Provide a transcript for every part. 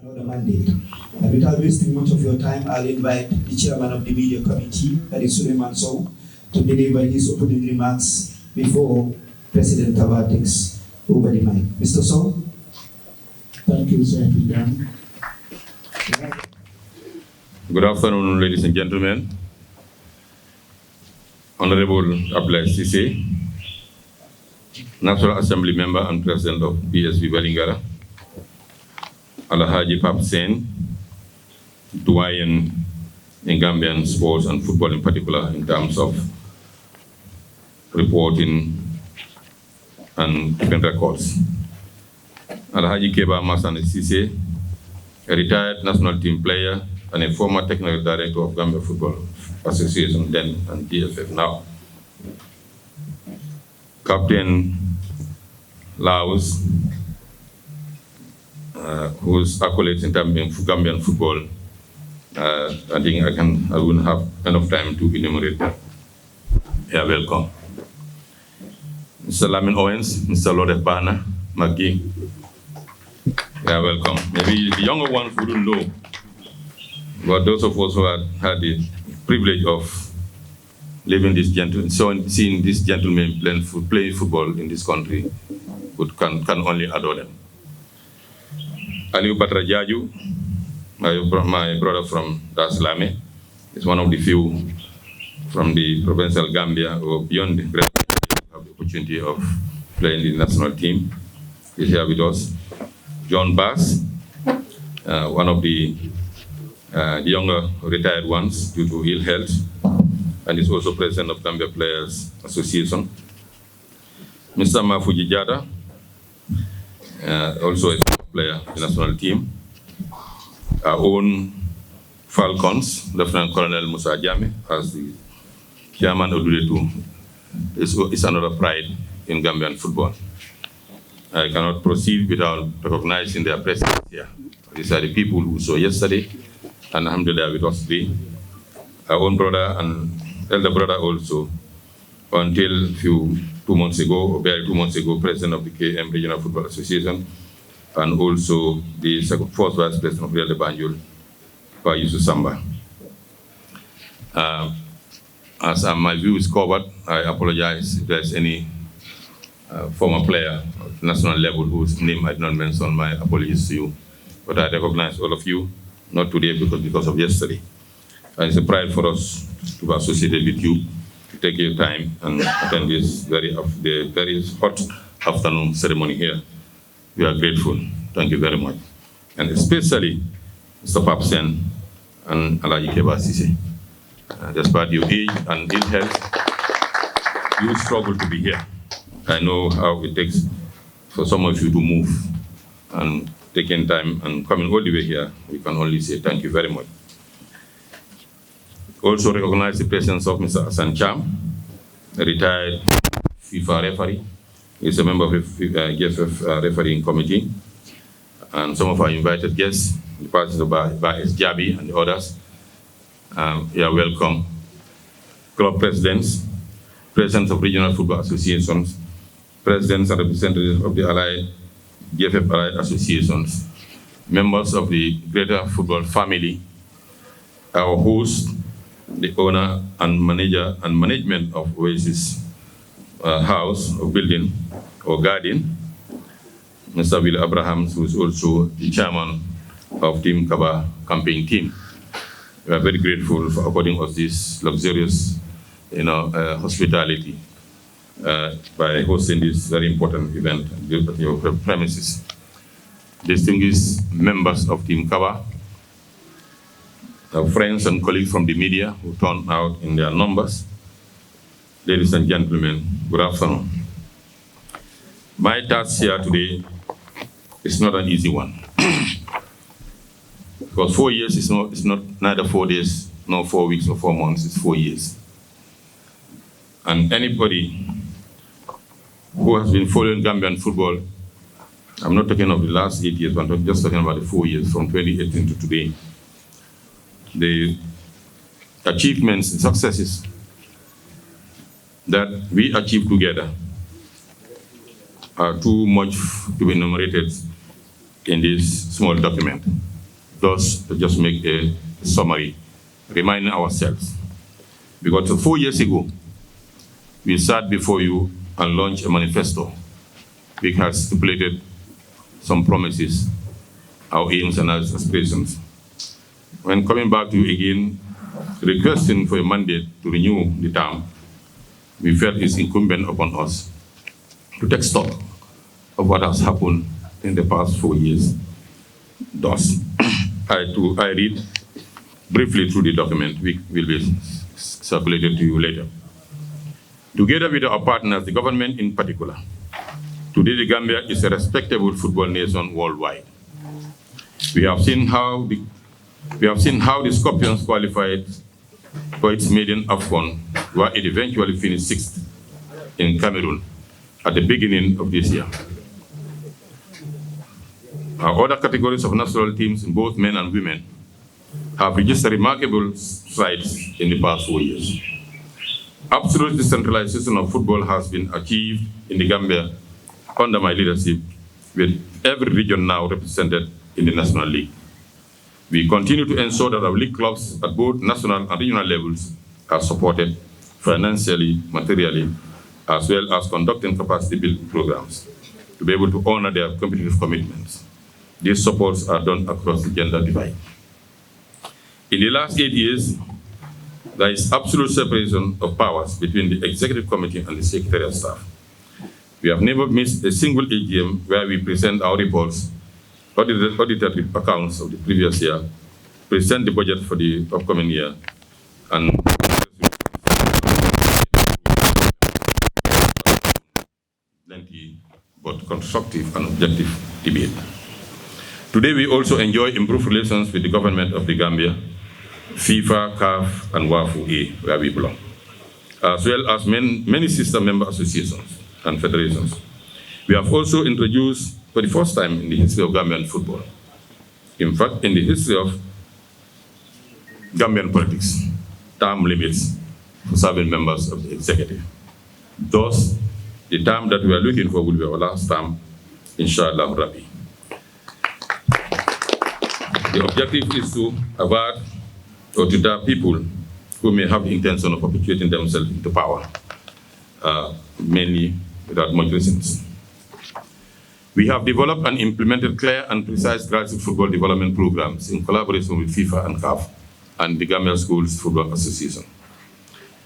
another mandate. And without wasting much of your time, I'll invite the chairman of the media committee, that is Suleiman Sow, to deliver his opening remarks before President Kaba takes over the mic. Mr. Sow? Thank you, Senator. Good afternoon, ladies and gentlemen. Honorable Abdullah Sise, National Assembly Member and President of BSV Balingara, Alhaji Pap Sen, doyen in Gambian sports and football in particular in terms of reporting and keeping records. Alhaji Kaba Masan Sise, a retired national team player and a former technical director of Gambia Football Association then and GFF now. Captain Laos, whose accolades in terms of Gambian football, I think I wouldn't have enough time to enumerate them. Yeah, welcome. Mr. Lamin Owens, Mr. Lodef Bana, McGee. Yeah, welcome. Maybe the younger ones wouldn't know, but those of us who had the privilege of living this seeing this gentleman playing football in this country, can only adore them. Aliou Batra Jaju, my brother from Das Lame, is one of the few from the provincial Gambia or beyond the great have the opportunity of playing the national team. He's here with us. John Bass, one of the younger retired ones due to ill health, and is also president of Gambia Players Association. Mr. Mafuji Jada, also a player in the national team. Our own Falcons, Lieutenant Colonel Musa Jame, as the chairman of Dudetu, is another pride in Gambian football. I cannot proceed without recognizing their presence here. These are the people who saw yesterday, and alhamdulillah with us today. Our own brother and elder brother also, until 2 months ago, or barely 2 months ago, president of the KM Regional Football Association, and also the first vice president of Real de Banjul, Yusuf Samba. As my view is covered, I apologize if there's any former player at national level whose name I did not mention. My apologies to you. But I recognize all of you, not today because of yesterday. And it's a pride for us to be associated with you, to take your time and attend this very hot afternoon ceremony here. We are grateful. Thank you very much. And especially Mr. Papsen and Alhaji Kaba Sise. Despite your age and ill health, you struggle to be here. I know how it takes for some of you to move, and taking time and coming all the way here, we can only say thank you very much. Also recognize the presence of Mr. Hassan Cham, a retired FIFA referee. He's a member of the GFF refereeing committee. And some of our invited guests, the parties of S. Jabi and the others, you are welcome. Club presidents, presidents of regional football associations, presidents and representatives of the GFF Allied associations, members of the greater football family, our host, the owner and manager and management of Oasis house or building or garden, Mr. Will Abrahams, who is also the chairman of Team Kaba campaign team. We are very grateful for according us this luxurious, hospitality by hosting this very important event at your premises. Distinguished members of Team Kaba, our friends and colleagues from the media who turned out in their numbers, ladies and gentlemen, good afternoon. My task here today is not an easy one. Because 4 years is not neither 4 days, nor 4 weeks or 4 months, it's 4 years. And anybody who has been following Gambian football, I'm not talking of the last 8 years, but I'm just talking about the 4 years from 2018 to today. The achievements and successes that we achieved together are too much to be enumerated in this small document. Thus, to just make a summary, reminding ourselves, because 4 years ago, we sat before you and launched a manifesto which has stipulated some promises, our aims and our aspirations. When coming back to you again, requesting for a mandate to renew the term, we felt it's incumbent upon us to take stock of what has happened in the past 4 years. Thus, I read briefly through the document, which will be circulated to you later. Together with our partners, the government in particular, today the Gambia is a respectable football nation worldwide. We have seen how the Scorpions qualified for its maiden AFCON, where it eventually finished 6th in Cameroon at the beginning of this year. Our other categories of national teams, in both men and women, have registered remarkable strides in the past 4 years. Absolute decentralization of football has been achieved in the Gambia under my leadership, with every region now represented in the National League. We continue to ensure that our league clubs at both national and regional levels are supported financially, materially, as well as conducting capacity building programs to be able to honor their competitive commitments. These supports are done across the gender divide. In the last 8 years, there is absolute separation of powers between the executive committee and the secretarial staff. We have never missed a single AGM where we present our reports, audited accounts of the previous year, present the budget for the upcoming year, and plenty but constructive and objective debate. Today, we also enjoy improved relations with the government of the Gambia, FIFA, CAF, and WAFU-A, where we belong, as well as many sister member associations and federations. We have also introduced, for the first time in the history of Gambian football, in fact, in the history of Gambian politics, term limits for serving members of the executive. Thus, the term that we are looking for will be our last term, inshallah Rabbi. The objective is to avert or to deter people who may have the intention of perpetuating themselves into power, mainly without much reasons. We have developed and implemented clear and precise grassroots football development programs in collaboration with FIFA and CAF and the Gambia Schools Football Association.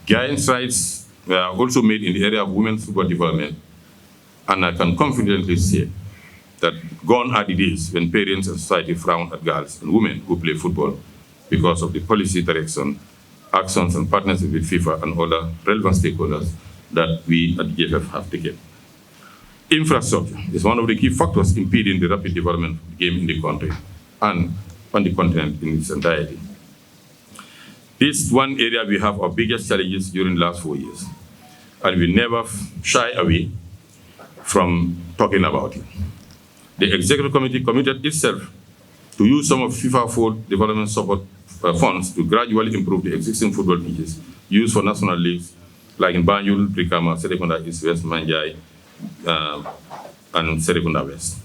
Giant strides were also made in the area of women's football development, and I can confidently say that gone are the days when parents and society frown at girls and women who play football because of the policy direction, actions, and partnership with FIFA and other relevant stakeholders that we at GFF have taken. Infrastructure is one of the key factors impeding the rapid development of the game in the country and on the continent in its entirety. This is one area we have our biggest challenges during the last 4 years, and we never shy away from talking about it. The Executive Committee committed itself to use some of FIFA 4 development support funds to gradually improve the existing football pitches used for national leagues, like in Banjul, Brikama, Serekunda East, West, Manjai, and Serekunda West.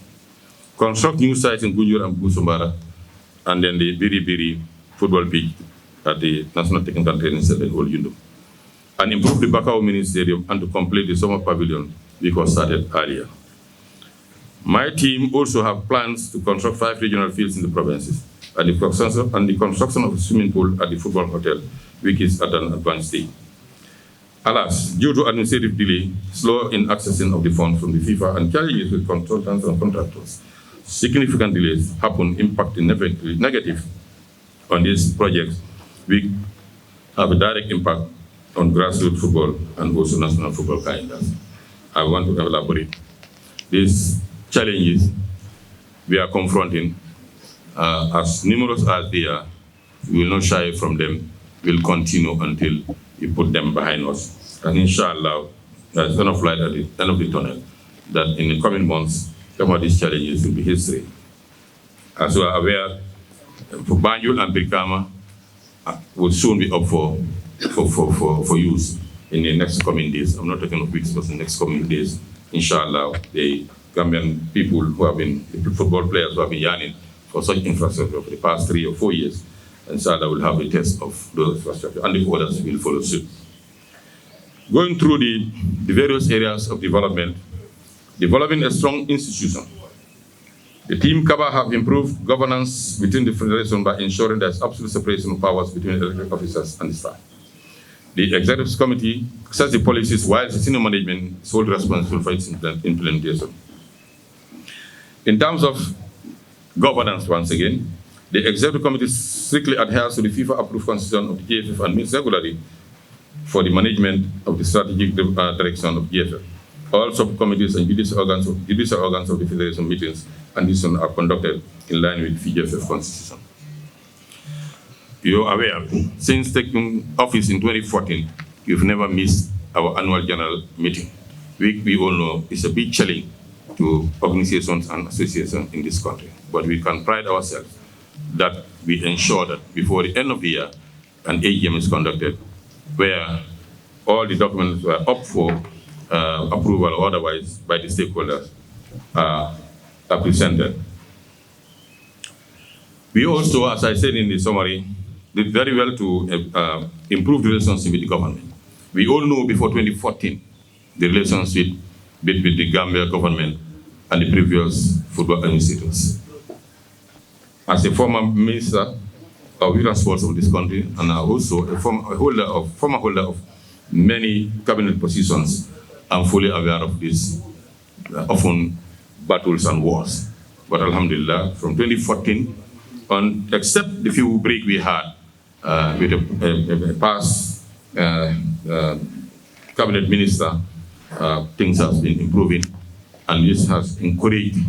Construct new sites in Gunjur and Busumbara, and then the Biri football pitch at the National Technical Training Center in Old Yundum. And improve the Bakau Mini Stadium and to complete the summer pavilion which was started earlier. My team also have plans to construct 5 regional fields in the provinces and the construction of a swimming pool at the football hotel, which is at an advanced stage. Alas, due to administrative delay, slow in accessing of the funds from the FIFA and challenges with consultants and contractors, significant delays happen, impacting negative on these projects, which have a direct impact on grassroots football and also national football calendars. I want to elaborate. These challenges we are confronting, as numerous as they are, we will not shy from them. We'll continue until you put them behind us. And inshallah, there's enough light at the end of the tunnel that in the coming months, some of these challenges will be history. As we are aware, for Banjul and Brikama will soon be up for use in the next coming days. I'm not talking of weeks, but in the next coming days, inshallah, the Gambian people who have been, the football players who have been yearning for such infrastructure for the past 3 or 4 years. And SADA will have a test of those infrastructure, and the others will follow suit. Going through the various areas of development, developing a strong institution. The team Kaba have improved governance within the Federation by ensuring there's absolute separation of powers between elected officers and the staff. The Executive Committee sets the policies while the senior management is solely responsible for its implementation. In terms of governance, once again, the Executive Committee strictly adheres to the FIFA-approved constitution of the GFF and meets regularly for the management of the strategic direction of GFF. All subcommittees and judicial organs of the Federation meetings and decisions are conducted in line with the GFF constitution. You are aware, since taking office in 2014, you've never missed our annual general meeting. We all know it's a big challenge to organizations and associations in this country, but we can pride ourselves that we ensure that before the end of the year, an AGM is conducted where all the documents were up for approval or otherwise by the stakeholders are presented. We also, as I said in the summary, did very well to improve the relationship with the government. We all know before 2014, the relationship between the Gambia government and the previous football administrators. As a former minister of youth and sports of this country, and also a former holder of many cabinet positions, I'm fully aware of this often battles and wars. But alhamdulillah, from 2014 on, except the few break we had with a past cabinet minister, things have been improving, and this has encouraged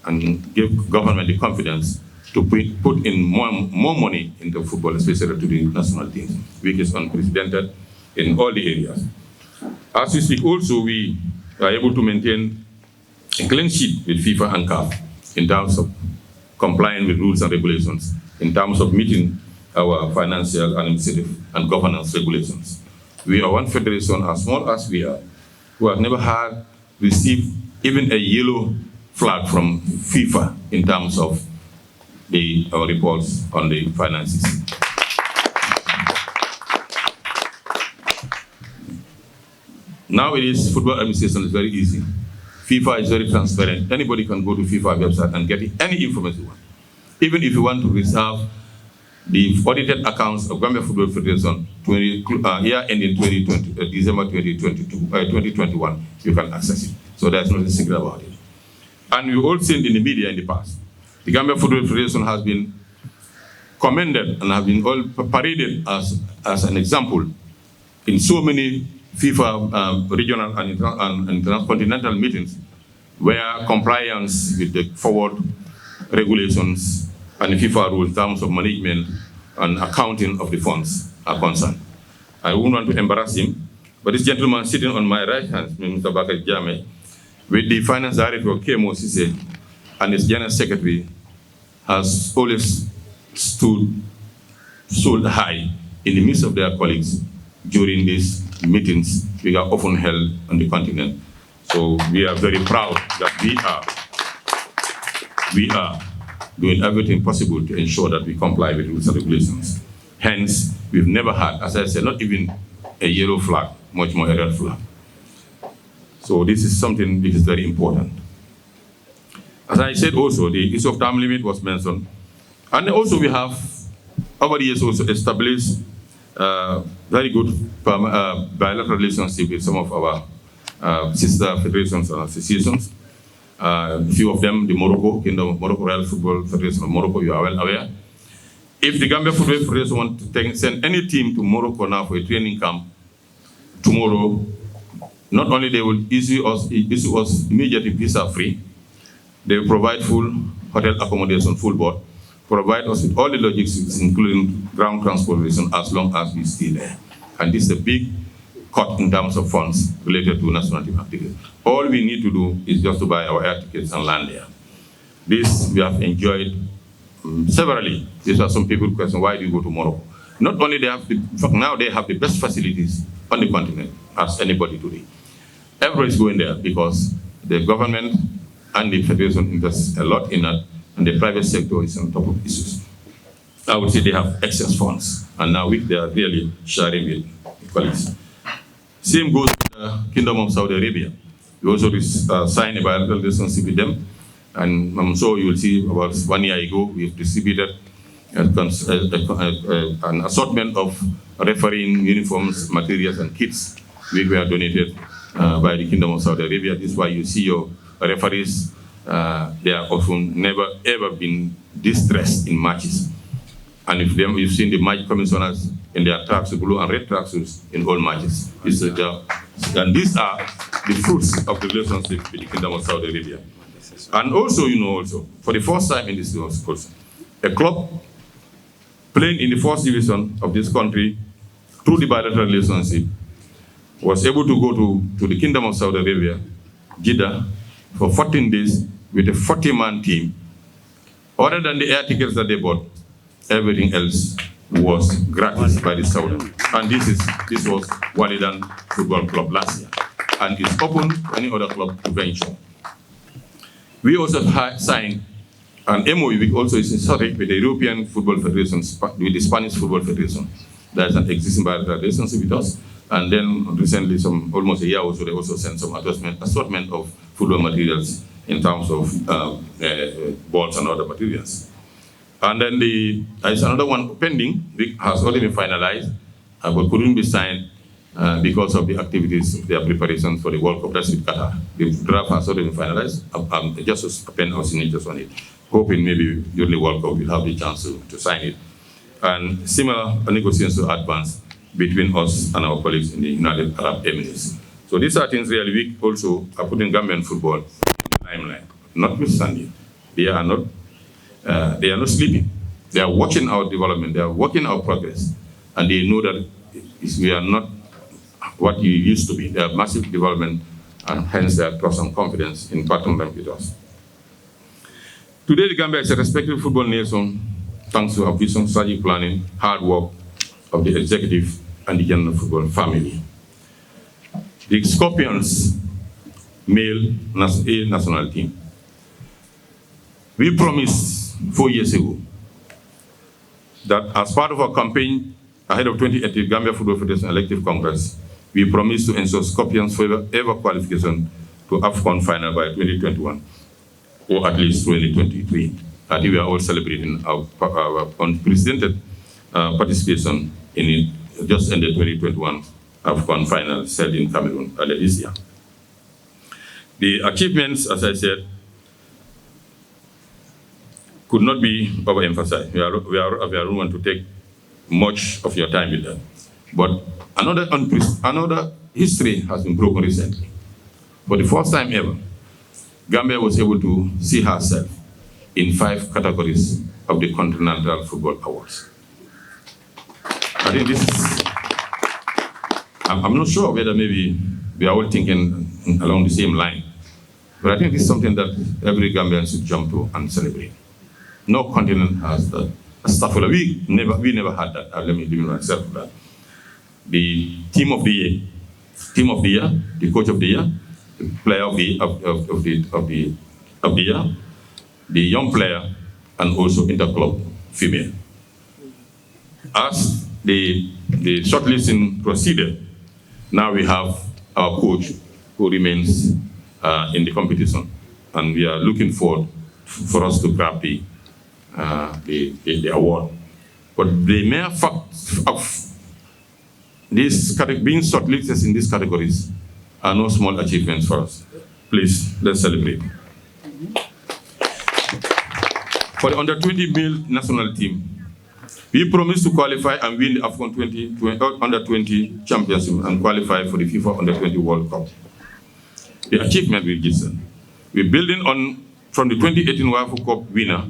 and give government the confidence to put in more money into football, especially to the national teams, which is unprecedented in all the areas. As we speak also, we are able to maintain a clean sheet with FIFA and CAF in terms of complying with rules and regulations, in terms of meeting our financial, administrative, and governance regulations. We are one federation, as small as we are, who have never received even a yellow flag from FIFA in terms of our reports on the finances. Nowadays, football administration is very easy. FIFA is very transparent. Anybody can go to FIFA website and get any information you want. Even if you want to reserve the audited accounts of Gambia Football Federation year ending December 2021, you can access it. So there's nothing secret about it. And we've all seen in the media in the past, the Gambia Football Federation has been commended and have been all paraded as an example in so many FIFA regional and intercontinental meetings where compliance with the forward regulations and the FIFA rules in terms of management and accounting of the funds are concerned. I wouldn't want to embarrass him, but this gentleman sitting on my right hand, Mr. Bakar Jame, with the finance director, Kemo Sise, and his general secretary, has always stood so high in the midst of their colleagues during these meetings we are often held on the continent. So we are very proud that we are doing everything possible to ensure that we comply with rules and regulations. Hence, we've never had, as I said, not even a yellow flag, much more a red flag. So this is something which is very important. As I said also, the issue of time limit was mentioned. And also we have, over the years, also established very good bilateral relationship with some of our sister federations and associations. A few of them, the Morocco, Kingdom of Morocco, Royal Football Federation of Morocco, you are well aware. If the Gambia Football Federation want to send any team to Morocco now for a training camp tomorrow, not only they will issue us immediately visa-free, they will provide full hotel accommodation, full board, provide us with all the logistics, including ground transportation, as long as we stay there. And this is a big cut in terms of funds related to national team activities. All we need to do is just to buy our air tickets and land there. This we have enjoyed severally. These are some people question, why do you go to Morocco? Not only they have now they have the best facilities on the continent as anybody today. Everybody is going there because the government and the federation invest a lot in that, and the private sector is on top of issues. I would say they have excess funds, and now they are really sharing with colleagues. Same goes with the Kingdom of Saudi Arabia. We also signed a bilateral relationship with them, and I'm sure you will see about 1 year ago, we've distributed an assortment of refereeing uniforms, materials, and kits which were donated by the Kingdom of Saudi Arabia. This is why you see your referees, they are often never ever been distressed in matches. And if you've seen the match commissioners in their tracks, blue and red tracksuits in all matches. And these are the fruits of the relationship with the Kingdom of Saudi Arabia. And also, for the first time in this also, a club playing in the first division of this country through the bilateral relationship was able to go to the Kingdom of Saudi Arabia, Jeddah, for 14 days with a 40-man team. Other than the air tickets that they bought, everything else was gratis by the Saudi. And this was Walidan Football Club last year. And it's open to any other club to venture. We also signed an MOU, which also is historic, with the European Football Federation, with the Spanish Football Federation. There's an existing bilateral relationship with us. And then recently, almost a year or so, they also sent some assortment of football materials in terms of balls and other materials. And then there's another one pending, which has already been finalized, but couldn't be signed because of the activities of their preparations for the World Cup. That's with Qatar. The draft has already been finalized. Just to append our signatures on it, hoping maybe during the World Cup we'll have the chance to sign it. And similar negotiations to advance between us and our colleagues in the United Arab Emirates. So these are things really we also are putting Gambian football in the limelight. Notwithstanding, they are not sleeping. They are watching our development. They are watching our progress, and they know that we are not what we used to be. They have massive development, and hence their trust and confidence in partnering with us. Today, the Gambia is a respected football nation thanks to our vision, strategic planning, hard work of the executive and the general football family. The Scorpions male national team. We promised 4 years ago that as part of our campaign ahead of 2018 Gambia Football Federation Elective Congress, we promised to ensure Scorpions forever qualification to AFCON final by 2021, or at least 2023. I think we are all celebrating our unprecedented participation in it, just ended 2021 AFCON final held in Cameroon earlier this year. The achievements, as I said, could not be overemphasized. We are want to take much of your time with that. But another history has been broken recently. For the first time ever, Gambia was able to see herself in 5 categories of the Continental Football Awards. I think this is, I'm not sure whether maybe we are all thinking along the same line, but I think this is something that every Gambian should jump to and celebrate. No continent has that. We never had that. Let me limit myself to that. The team of the year, the coach of the year, the player of the year, the young player, and also interclub female. As the shortlisting proceeded, now we have our coach who remains in the competition, and we are looking forward for us to grab the award. But the mere fact of this being shortlisted in these categories are no small achievements for us. Please, let's celebrate. For the under-20 male national team, we promised to qualify and win the AFCON under-20 championship and qualify for the FIFA under-20 World Cup. The achievement we get. We're building on from the 2018 WAFU Cup winner,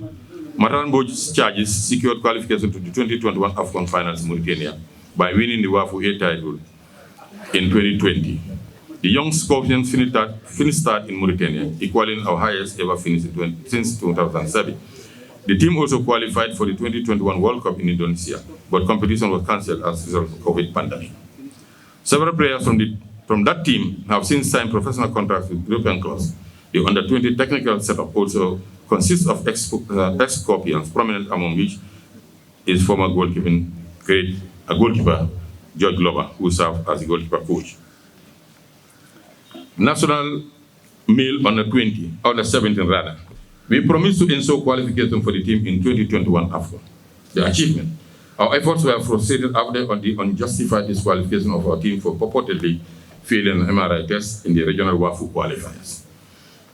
Mataran Charges secured qualification to the 2021 AFCON finals in Mauritania by winning the WAFU A title in 2020. The young Scorpions finished third in Mauritania, equaling our highest ever finish since 2007. The team also qualified for the 2021 World Cup in Indonesia, but competition was cancelled as a result of the COVID pandemic. Several players from that team have since signed professional contracts with European clubs, The under-20 technical setup also consists of ex-Scorpions, prominent among which is former goalkeeper George Glover, who served as the goalkeeper coach. National male under-20, under-17 rather. We promised to ensure qualification for the team in 2021 AFCON. The achievement. Our efforts were frustrated after the unjustified disqualification of our team for purportedly failing an MRI test in the regional WAFU qualifiers.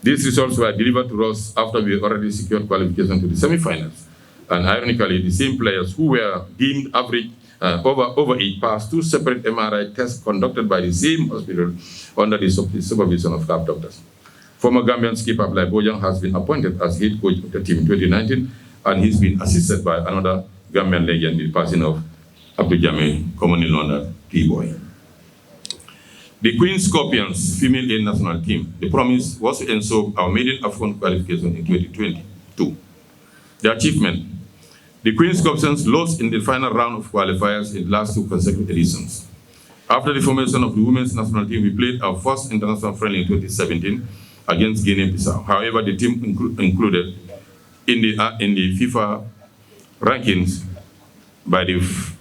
These results were delivered to us after we already secured qualification to the semifinals. And ironically, the same players who were deemed average overage passed 2 separate MRI tests conducted by the same hospital under the supervision of CAF doctors. Former Gambian skipper Abdullah Bojang has been appointed as head coach of the team in 2019, and he's been assisted by another Gambian legend, the passing of Abdul Jamil, commonly known as T-Boy. The Queen Scorpions female A national team, the promise was to ensure our maiden AFCON qualification in 2022. The achievement. The Queen Scorpions lost in the final round of qualifiers in the last 2 consecutive editions. After the formation of the women's national team, we played our first international friendly in 2017 against Guinea-Bissau. However, the team included in the FIFA rankings by the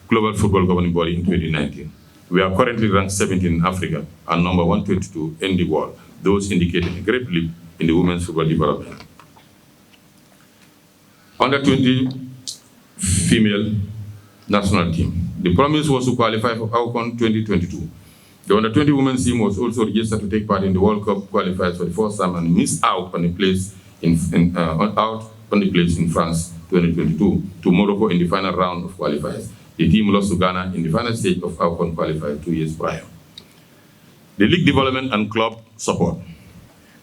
Global Football Governing Body in 2019. We are currently ranked 17 in Africa and number 122 in the world, those indicating a great leap in the women's football development. Under-20 female national team. The promise was to qualify for AFCON 2022. The under-20 women's team was also registered to take part in the World Cup qualifiers for the first time and missed out on the place in France 2022 to Morocco in the final round of qualifiers. The team lost to Ghana in the final stage of AFCON qualifier 2 years prior. The league development and club support.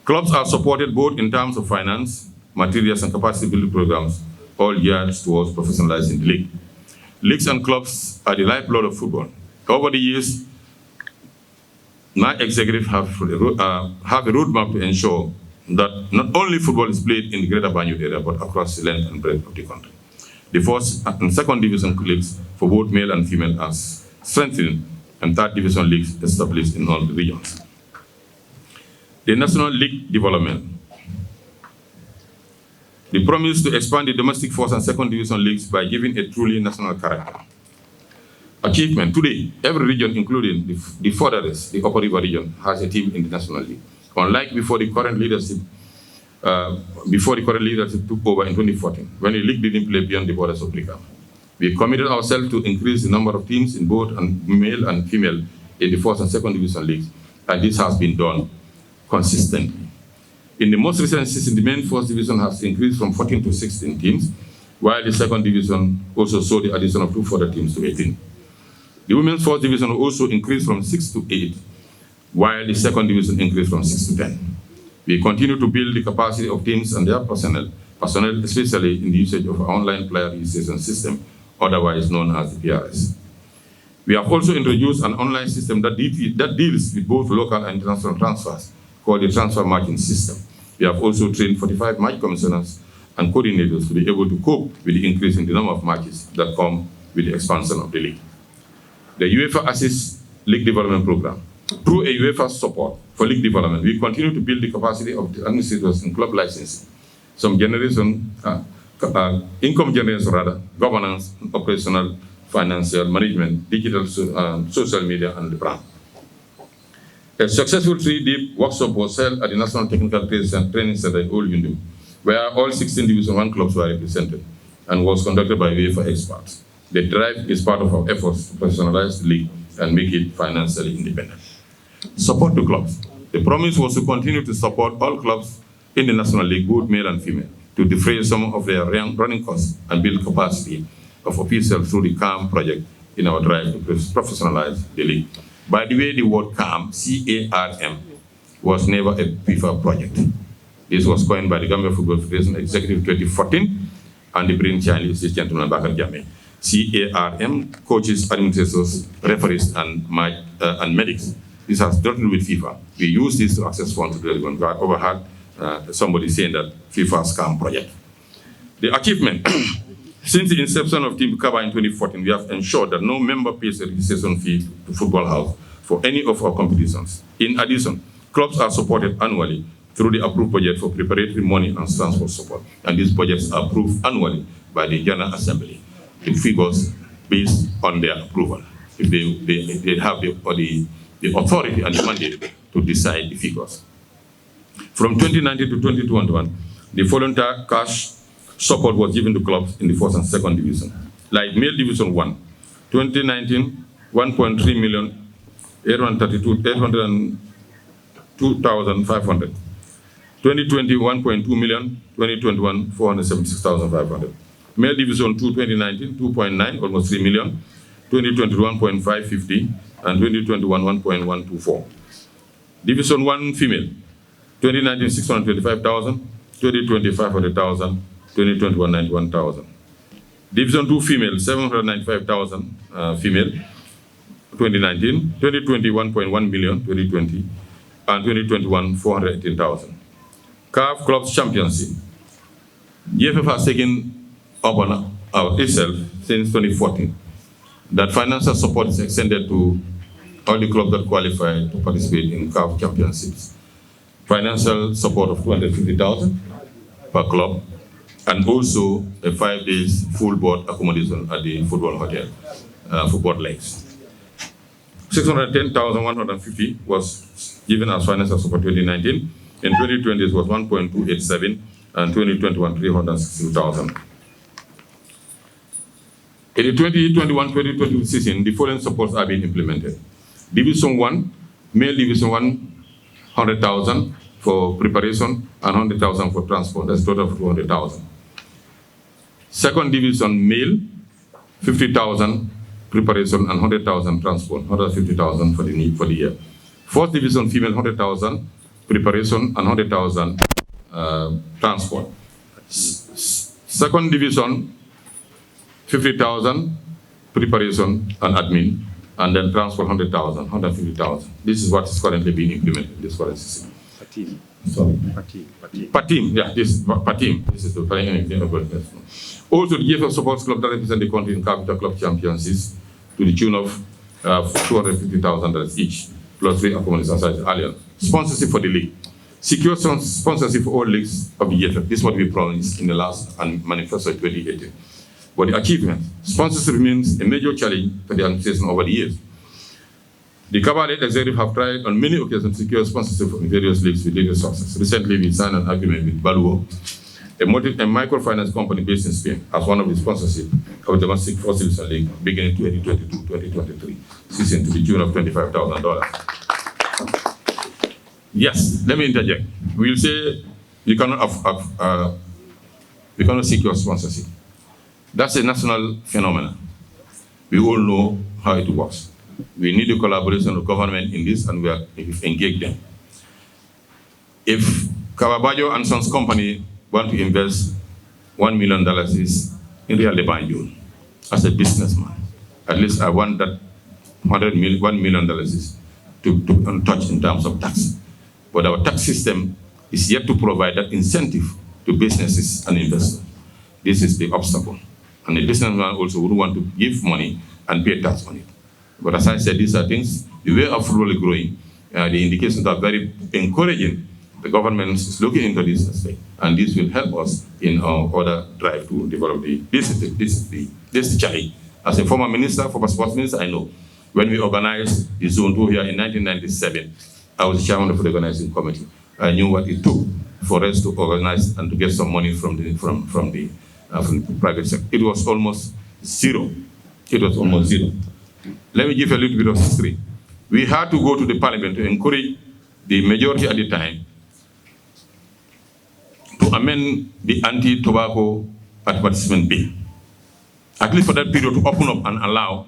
Clubs are supported both in terms of finance, materials, and capacity building programs, all geared towards professionalizing the league. Leagues and clubs are the lifeblood of football. Over the years, my executive have a roadmap to ensure that not only football is played in the Greater Banjul area, but across the length and breadth of the country. The first and second division leagues for both male and female are strengthened, and third division leagues established in all the regions. The National League development. The promise to expand the domestic first and second division leagues by giving a truly national character. Achievement. Today, every region, including the furthest, the Upper River region, has a team in the National League. Unlike before the current leadership took over in 2014, when the league didn't play beyond the borders of Brikama. We committed ourselves to increase the number of teams in both male and female in the first and second division leagues, and this has been done consistently. In the most recent season, the main first division has increased from 14 to 16 teams, while the second division also saw the addition of 2 further teams to 18. The women's first division also increased from 6 to 8, while the second division increased from 6 to 10. We continue to build the capacity of teams and their personnel, especially in the usage of our online player registration system, otherwise known as the PRS. We have also introduced an online system that deals with both local and international transfers, called the transfer matching system. We have also trained 45 match commissioners and coordinators to be able to cope with the increase in the number of matches that come with the expansion of the league. The UEFA Assist League Development Program. Through a UEFA support for league development, we continue to build the capacity of the administrators in club licensing, income generation, governance, operational, financial, management, digital, social media, and the brand. A successful 3-day workshop was held at the National Technical Training Center in Old Yundum, where all 16 Division 1 clubs were represented and was conducted by UEFA experts. The drive is part of our efforts to professionalize the league and make it financially independent. Support to clubs. The promise was to continue to support all clubs in the National League, both male and female, to defray some of their running costs and build capacity of officials through the CAM project in our drive to professionalize the league. By the way, the word CAM, C-A-R-M, was never a FIFA project. This was coined by the Gambia Football Federation Executive 2014 and the brainchild is this gentleman, Bakar Jame. CARM, coaches, administrators, referees, and medics. This has nothing with FIFA. We use this to access funds to the relevant. I overheard somebody saying that FIFA scam project. The achievement. Since the inception of Team Kaba in 2014, we have ensured that no member pays a registration fee to Football House for any of our competitions. In addition, clubs are supported annually through the approved budget for preparatory money and transport support. And these budgets are approved annually by the General Assembly. The figures based on their approval. If they have the authority and the mandate to decide the figures. From 2019 to 2021, the volunteer cash support was given to clubs in the first and second division. Like male division 1, 2019, 1.3 million, 802,500. 2020, 1.2 million, 2021, 476,500. Male division 2, 2019, 2.9, almost 3 million, 2021, 1.550, and 2021, 1.124. Division 1 female, 2019, 625,000, 2020, 500,000, 2021, 91,000. Division 2 female, 795,000 female, 2019, 2020, 1.1 million, 2020, and 2021, 418,000. CAF Clubs Championship. GFF has taken up on itself since 2014 that financial support is extended to all the clubs that qualify to participate in CAF Championships. Financial support of 250,000 per club, and also a 5 days full board accommodation at the football hotel, football legs. 610,150 was given as financial support 2019. In 2020, it was 1.287, and 2021, 362,000. In the 2021-2022 season, the following supports are being implemented. Division 1, male Division 1, 100,000 for preparation and 100,000 for transport. That's total of 200,000. Second division, male, 50,000 preparation and 100,000 transport, 150,000 for the year. Fourth division, female, 100,000 preparation and 100,000 transport. Second division, 50,000 preparation and admin, and then transport 100,000, 150,000. This is what is currently being implemented in this current system. Sorry. Patim, yeah, this is Patim. This is the also, the GFF Supports Club that represent the country in Capital Club Championships to the tune of $250,000 each, plus 3 accommodations as earlier. Sponsorship for the league. Secure sponsorship for all leagues of the GFF. This is what we promised in the last Manifesto 2018. But the achievement, sponsorship remains a major challenge for the administration over the years. The Kaba executive have tried on many occasions to secure sponsorship from various leagues with little success. Recently, we signed an agreement with Baluo, a microfinance company based in Spain, as one of the sponsorship of the domestic First Division League beginning 2022-2023, season to the tune of $25,000. Yes, let me interject. We'll say you cannot secure sponsorship. That's a national phenomenon. We all know how it works. We need the collaboration of government in this, and we are engaged them. If Kaba Bajo and Sons Company want to invest $1 million in Real de Banjul as a businessman, at least I want that $1 million to untouched in terms of tax. But our tax system is yet to provide that incentive to businesses and investors. This is the obstacle. And the businessman also would want to give money and pay tax on it. But as I said, these are things, the way of rural growing, the indications are very encouraging. The government is looking into this aspect, and this will help us in our other drive to develop this challenge. As a former sports minister, I know when we organized the Zone 2 here in 1997, I was the chairman of the organizing committee. I knew what it took for us to organize and to get some money from the private sector. It was almost zero. It was almost zero. Let me give a little bit of history. We had to go to the parliament to encourage the majority at the time to amend the anti-tobacco advertisement bill. At least for that period, to open up and allow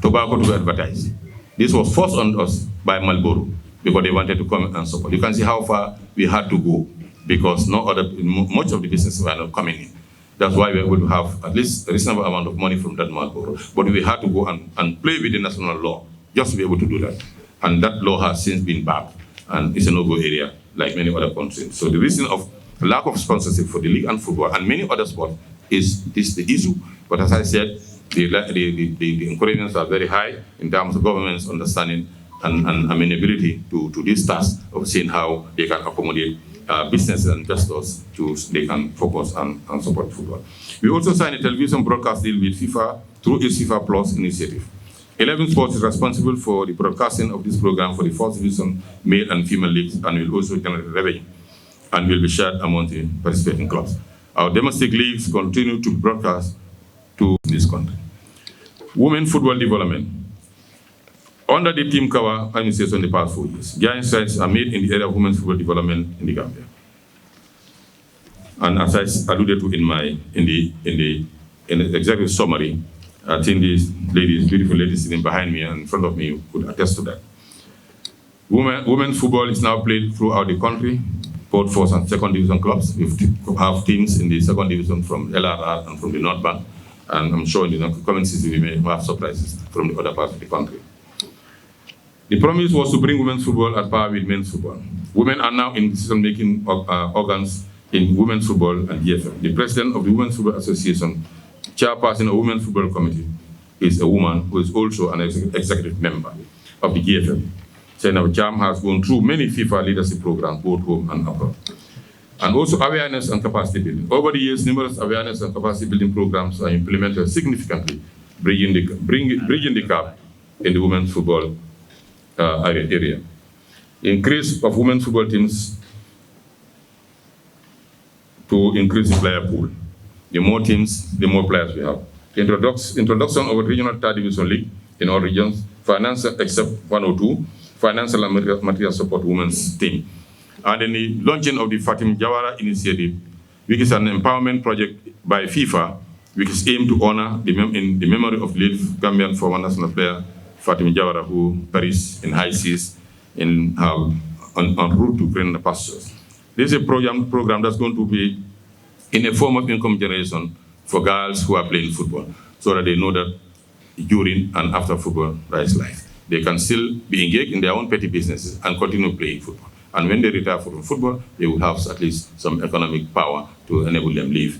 tobacco to be advertised. This was forced on us by Marlboro because they wanted to come and support. You can see how far we had to go because much of the businesses were not coming in. That's why we were able to have at least a reasonable amount of money from that Marlboro. But we had to go and play with the national law just to be able to do that. And that law has since been backed, and it's a no-go area like many other countries. So the reason of lack of sponsorship for the league and football and many other sports is this the issue. But as I said, the encouragements are very high in terms of government's understanding and amenability to this task of seeing how they can accommodate businesses and investors they can focus and support football. We also signed a television broadcast deal with FIFA through its FIFA Plus initiative. 11 Sports is responsible for the broadcasting of this program for the First Division male and female leagues and will also generate revenue and will be shared among the participating clubs. Our domestic leagues continue to broadcast to this country. Women football development. Under the Team Kaba administration in the past 4 years, giant strides are made in the area of women's football development in the Gambia. And as I alluded to in the executive summary, I think these ladies, beautiful ladies sitting behind me and in front of me would attest to that. Women's football is now played throughout the country, both first and second division clubs. We have teams in the second division from LRR and from the North Bank. And I'm sure in the coming season we may have surprises from the other parts of the country. The promise was to bring women's football at par with men's football. Women are now in decision-making organs in women's football and GFF. The president of the Women's Football Association, chairperson of Women's Football Committee, is a woman who is also an executive member of the GFF. Senator Cham has gone through many FIFA leadership programs, both home and abroad. And also awareness and capacity building. Over the years, numerous awareness and capacity building programs are implemented significantly, bridging the gap in the women's football area. Increase of women's football teams to increase the player pool. The more teams, the more players we have. Introduction of a regional third division league in all regions, financial except 102, financial and material support women's team. And then the launching of the Fatim Jawara initiative, which is an empowerment project by FIFA, which is aimed to honor in the memory of late Gambian former national player Fatim Jawara, who perished in high seas en route to greener pastures. This is a program that's going to be in a form of income generation for girls who are playing football, so that they know that during and after football, there is life. They can still be engaged in their own petty businesses and continue playing football. And when they retire from football, they will have at least some economic power to enable them live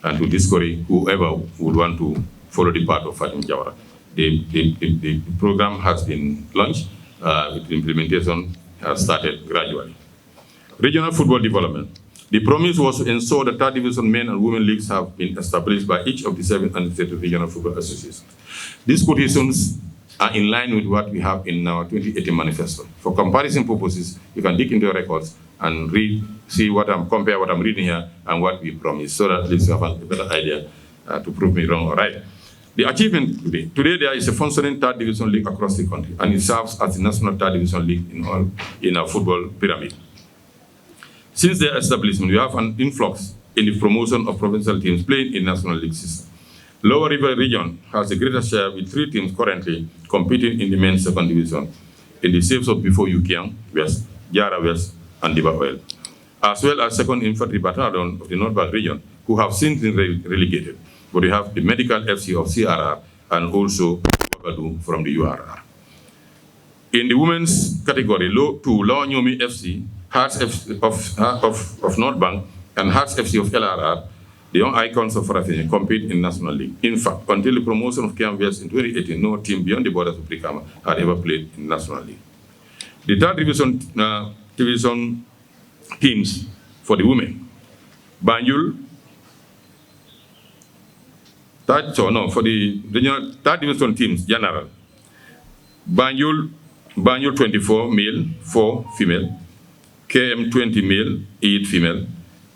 and to discourage whoever would want to follow the path of Fatim Jawara. The program has been launched. The implementation has started gradually. Regional football development. The promise was to ensure that third division men and women leagues have been established by each of the 7 administrative regional football associations. These quotations are in line with what we have in our 2018 manifesto. For comparison purposes, you can dig into your records and compare what I'm reading here and what we promised, so that at least you have a better idea to prove me wrong or right. The achievement today there is a functioning third division league across the country, and it serves as the national third division league in our football pyramid. Since their establishment, we have an influx in the promotion of provincial teams playing in national league system. Lower River region has a greater share with 3 teams currently competing in the men's second division in the saves of Before Ukiang West, Jara West, and Diba Oil, as well as 2nd Infantry Battalion of the North Bank region, who have since been relegated. But we have the Medical FC of CRR and also Wagadu from the URR. In the women's category, Lower Nyomi FC, Hearts FC of North Bank, and Hearts FC of LRR, the young icons of Farafenni, compete in National League. In fact, until the promotion of KMVS in 2018, no team beyond the borders of Brikama had ever played in National League. The third division teams for the women, for the regional third division teams, general, Banjul 24 male, 4 female, KM 20 male, 8 female,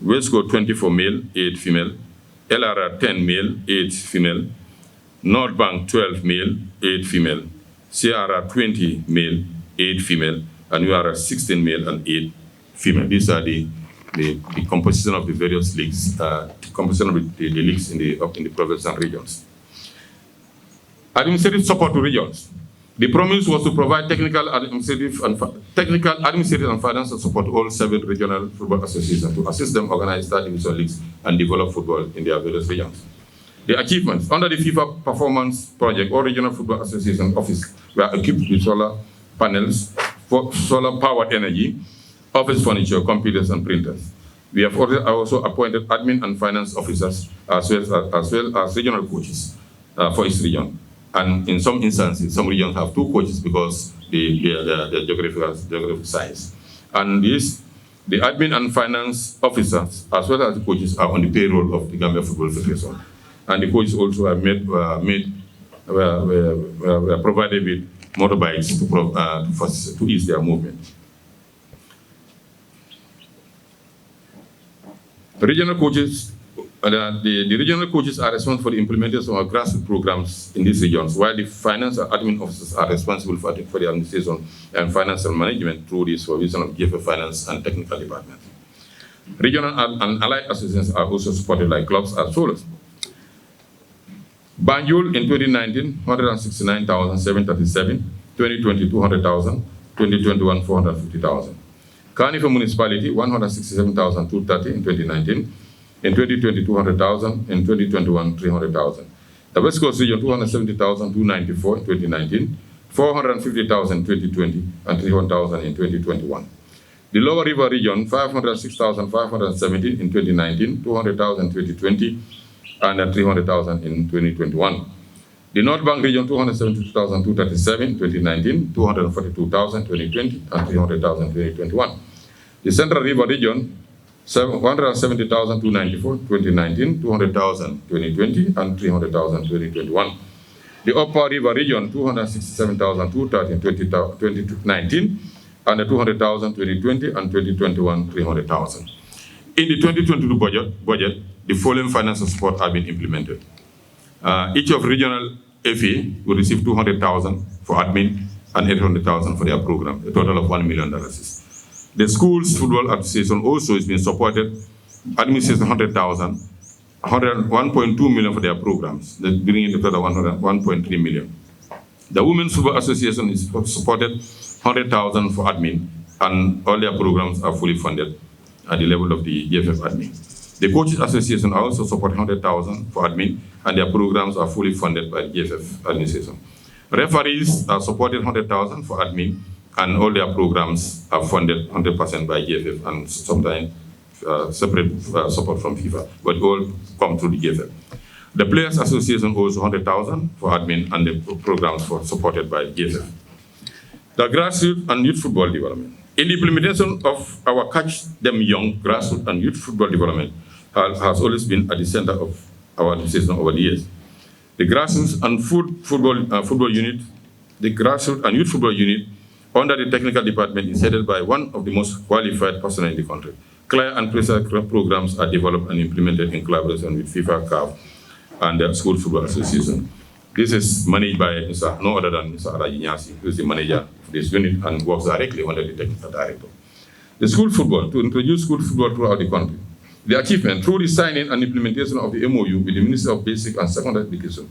Westco 24 male, 8 female, LRR 10 male, 8 female, North Bank 12 male, 8 female, CRR 20 male, 8 female, and URR 16 male and 8 female. These are the composition of the various leagues, composition of the leagues in the provinces and regions. Administrative support to regions. The promise was to provide technical, administrative, and financial support to all 7 regional football associations to assist them organize third division leagues and develop football in their various regions. The achievements under the FIFA Performance Project, all regional football association offices were equipped with solar panels, for solar-powered energy, office furniture, computers, and printers. We have also appointed admin and finance officers as well as regional coaches for each region. And in some instances, some regions have 2 coaches because the geographical size. And this The admin and finance officers, as well as the coaches, are on the payroll of the Gambia Football Federation. And the coaches also are were provided with motorbikes to ease their movement. Regional coaches, the regional coaches are responsible for the implementation of grassroots programs in these regions, while the finance and admin officers are responsible for the administration and financial management through the supervision of GFF Finance and Technical Department. Regional and allied associations are also supported like clubs as follows. Banjul in 2019, 169,737, 2020, 200,000, 2021, 450,000. Carnival Municipality, 167,230 in 2019, in 2020, 200,000, in 2021, 300,000. The West Coast Region, 270,294 in 2019, 450,000 in 2020, and 300,000 in 2021. The Lower River Region, 506,517 in 2019, 200,000 in 2020, and 300,000 in 2021. The North Bank Region, 272,237 in 2019, 242,000 in 2020, and 300,000 in 2021. The Central River Region, 170,294 in 2019, 200,000 in 2020, and 300,000 in 2021. The Upper River Region, 267,230 in 2019, and 200,000 in 2020, and 2021, 300,000. In the 2022 budget, the following financial support have been implemented. Each of regional FA will receive 200,000 for admin and 800,000 for their program, a total of $1 million. The school's football association also is being supported, administration 100,000, 101.2 million for their programs, bringing the total 101.3 million. The Women's Football Association is supported 100,000 for admin, and all their programs are fully funded at the level of the GFF admin. The Coaches Association also support 100,000 for admin, and their programs are fully funded by the GFF administration. Referees are supported 100,000 for admin, and all their programs are funded 100% by GFF, and sometimes separate support from FIFA, but all come through the GFF. The Players Association also 100,000 for admin, and the programs supported by GFF. The grassroots and youth football development. In the implementation of our Catch Them Young grassroots and youth football development has always been at the center of our administration over the years. The grassroots and football unit, the grassroots and youth football unit under the technical department is headed by one of the most qualified personnel in the country. Clear and precise programs are developed and implemented in collaboration with FIFA, CAF, and the School Football Association. This is managed by no other than Mr. Araji Nyasi, who is the manager of this unit and works directly under the technical director. The school football, to introduce school football throughout the country. The achievement through the signing and implementation of the MOU with the Ministry of Basic and Secondary Education.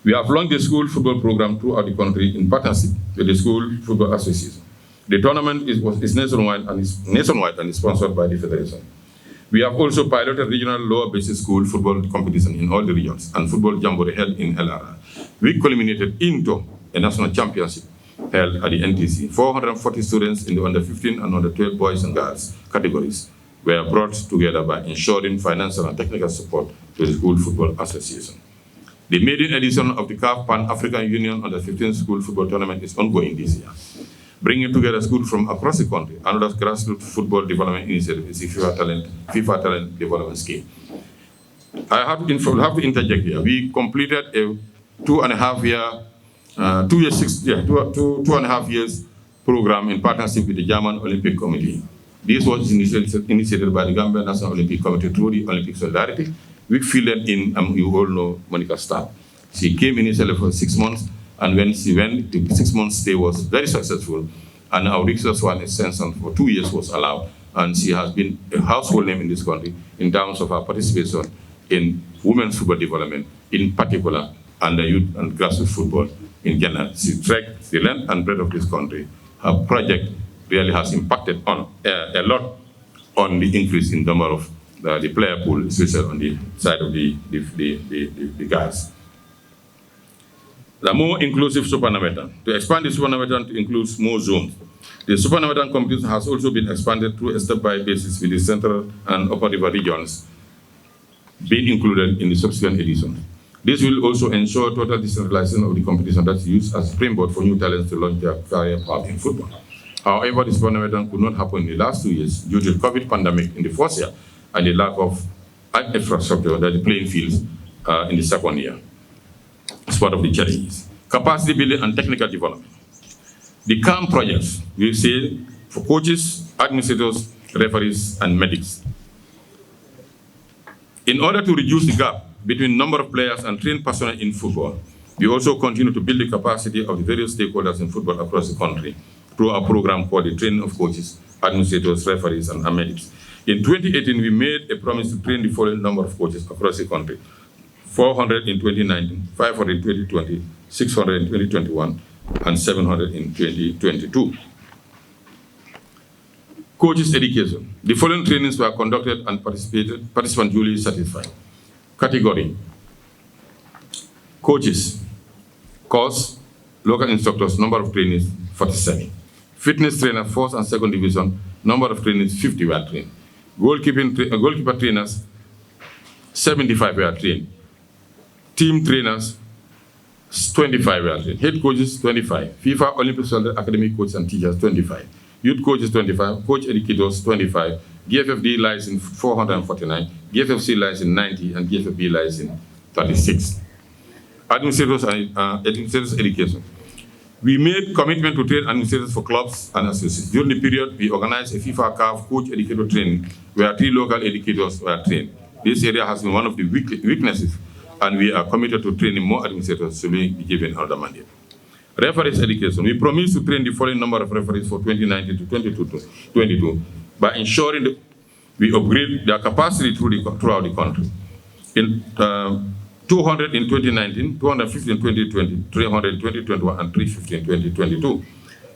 We have launched the school football program throughout the country in partnership with the School Football Association. The tournament is nationwide and is sponsored by the Federation. We have also piloted regional lower basic school football competition in all the regions and football jamboree held in LRR. We culminated into a national championship held at the NTC. 440 students in the under 15 and under 12 boys and girls categories were brought together by ensuring financial and technical support to the School Football Association. The maiden edition of the CAF Pan-African Union under 15 school football tournament is ongoing this year, bringing together schools from across the country. Another grassroots football development initiative is the FIFA Talent Development Scheme. I have to interject here. We completed a 2.5 years program in partnership with the German Olympic Committee. This was initiated by the Gambia National Olympic Committee through the Olympic Solidarity. We fielded in, you all know Monica Starr. She came initially for 6 months, and when she went, the 6 months stay was very successful, and our research one extension for 2 years was allowed, and she has been a household name in this country in terms of her participation in women's football development, in particular, and the youth and grassroots football in general. She tracked the length and breadth of this country. Her project really has impacted on a lot on the increase in number of the player pool, especially on the side of the guys. The more inclusive Supernamatan. To expand the Supernamatan to include more zones. The Supernamatan competition has also been expanded through a step-by basis with the Central and Upper River regions being included in the subsequent edition. This will also ensure total decentralization of the competition that's used as a springboard for new talents to launch their career path in football. However, this phenomenon could not happen in the last 2 years due to the COVID pandemic in the first year and the lack of infrastructure that the playing fields in the second year. It's part of the challenges. Capacity building and technical development. The CAM projects, we say, for coaches, administrators, referees, and medics. In order to reduce the gap between number of players and trained personnel in football, we also continue to build the capacity of the various stakeholders in football across the country through our program called the Training of Coaches, Administrators, Referees, and medics. In 2018, we made a promise to train the following number of coaches across the country: 400 in 2019, 500 in 2020, 600 in 2021, and 700 in 2022. Coaches education. The following trainings were conducted and participants duly satisfied. Category: coaches, course, local instructors, number of trainees, 47. Fitness trainer, first and second division, number of trainees, 50 were trained. Goalkeeper trainers, 75 were trained. Team trainers, 25 were trained. Head coaches, 25. FIFA Olympic Soldier Academy coaches and teachers, 25. Youth coaches, 25. Coach educators, 25. GFFD license, 449. GFFC license, 90. And GFFB license, 36. Administrators and administrators education. We made commitment to train administrators for clubs and associations. During the period, we organized a FIFA CAF coach educator training where 3 local educators were trained. This area has been one of the weaknesses, and we are committed to training more administrators to be given another mandate. Referees education. We promised to train the following number of referees for 2019 to 2022 by ensuring that we upgrade their capacity throughout the country. In 200 in 2019, 250 in 2020, 300 in 2021, and 350 in 2022.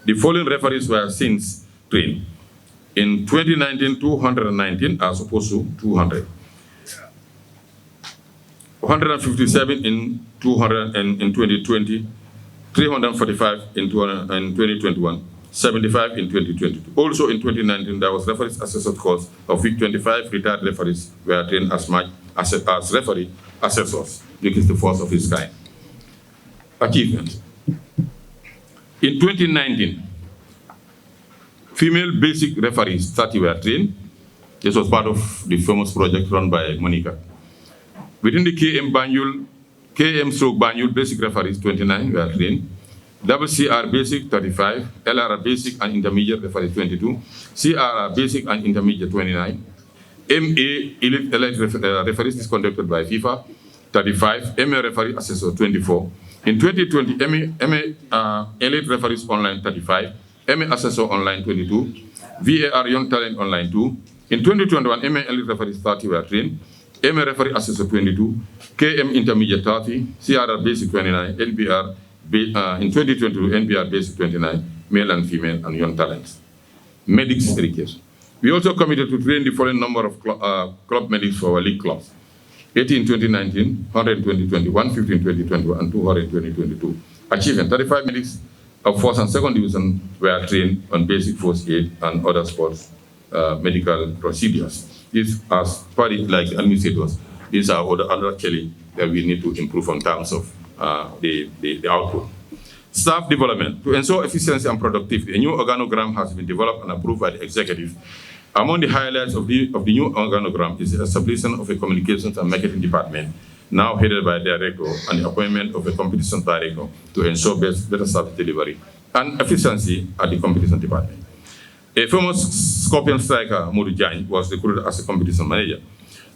The following referees were since trained. In 2019, 219 as opposed to 200. 157 in 2020, 345 in 2021, 75 in 2022. Also in 2019, there was referees assessor course, of which 25 retired referees were trained as referee assessors, which is the first of its kind. Achievement. In 2019, female basic referees 30 were trained. This was part of the famous project run by Monica. Within the KM Banjul basic referees 29 were trained. WCR basic 35, LR basic and intermediate referees 22, CRR basic and intermediate 29. MA elite referees is conducted by FIFA, 35. MA referee assessor, 24. In 2020, MA elite referees online, 35. MA assessor online, 22. VAR young talent online, 2. In 2021, MA elite referees, 30 were trained. MA referee assessor, 22. KM intermediate, 30. CRR basic, 29. NBR in 2022, NBR basic, 29. Male and female and young talents. Medics education. We also committed to train the following number of club medics for our league clubs: 80 in 2019, 100 in 2020, 150 in 2021, and 200 in 2022. Achievement: 35 medics of first and second division were trained on basic first aid and other sports medical procedures. These are partly like administrators. These are other challenge that we need to improve in terms of the output. Staff development. To ensure efficiency and productivity, a new organogram has been developed and approved by the executive. Among the highlights of the new organogram is the establishment of a communications and marketing department, now headed by a director, and the appointment of a competition director to ensure better service delivery and efficiency at the competition department. A famous Scorpion striker, Modu Jany, was recruited as a competition manager.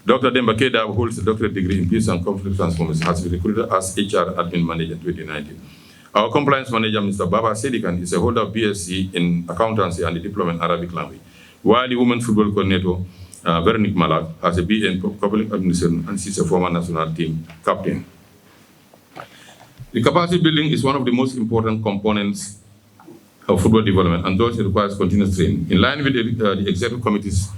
Dr. Demba Keda, who holds a doctorate degree in peace and conflict transformation, has been recruited as HR admin manager in 2019. Our compliance manager, Mr. Baba Sedikan, is a holder of BSc in accountancy and the diploma in Arabic language, while the women's football coordinator, Veronique Malak, has a BA in public administration and she's a former national team captain. The capacity building is one of the most important components of football development, and thus it requires continuous training. In line with the executive committee's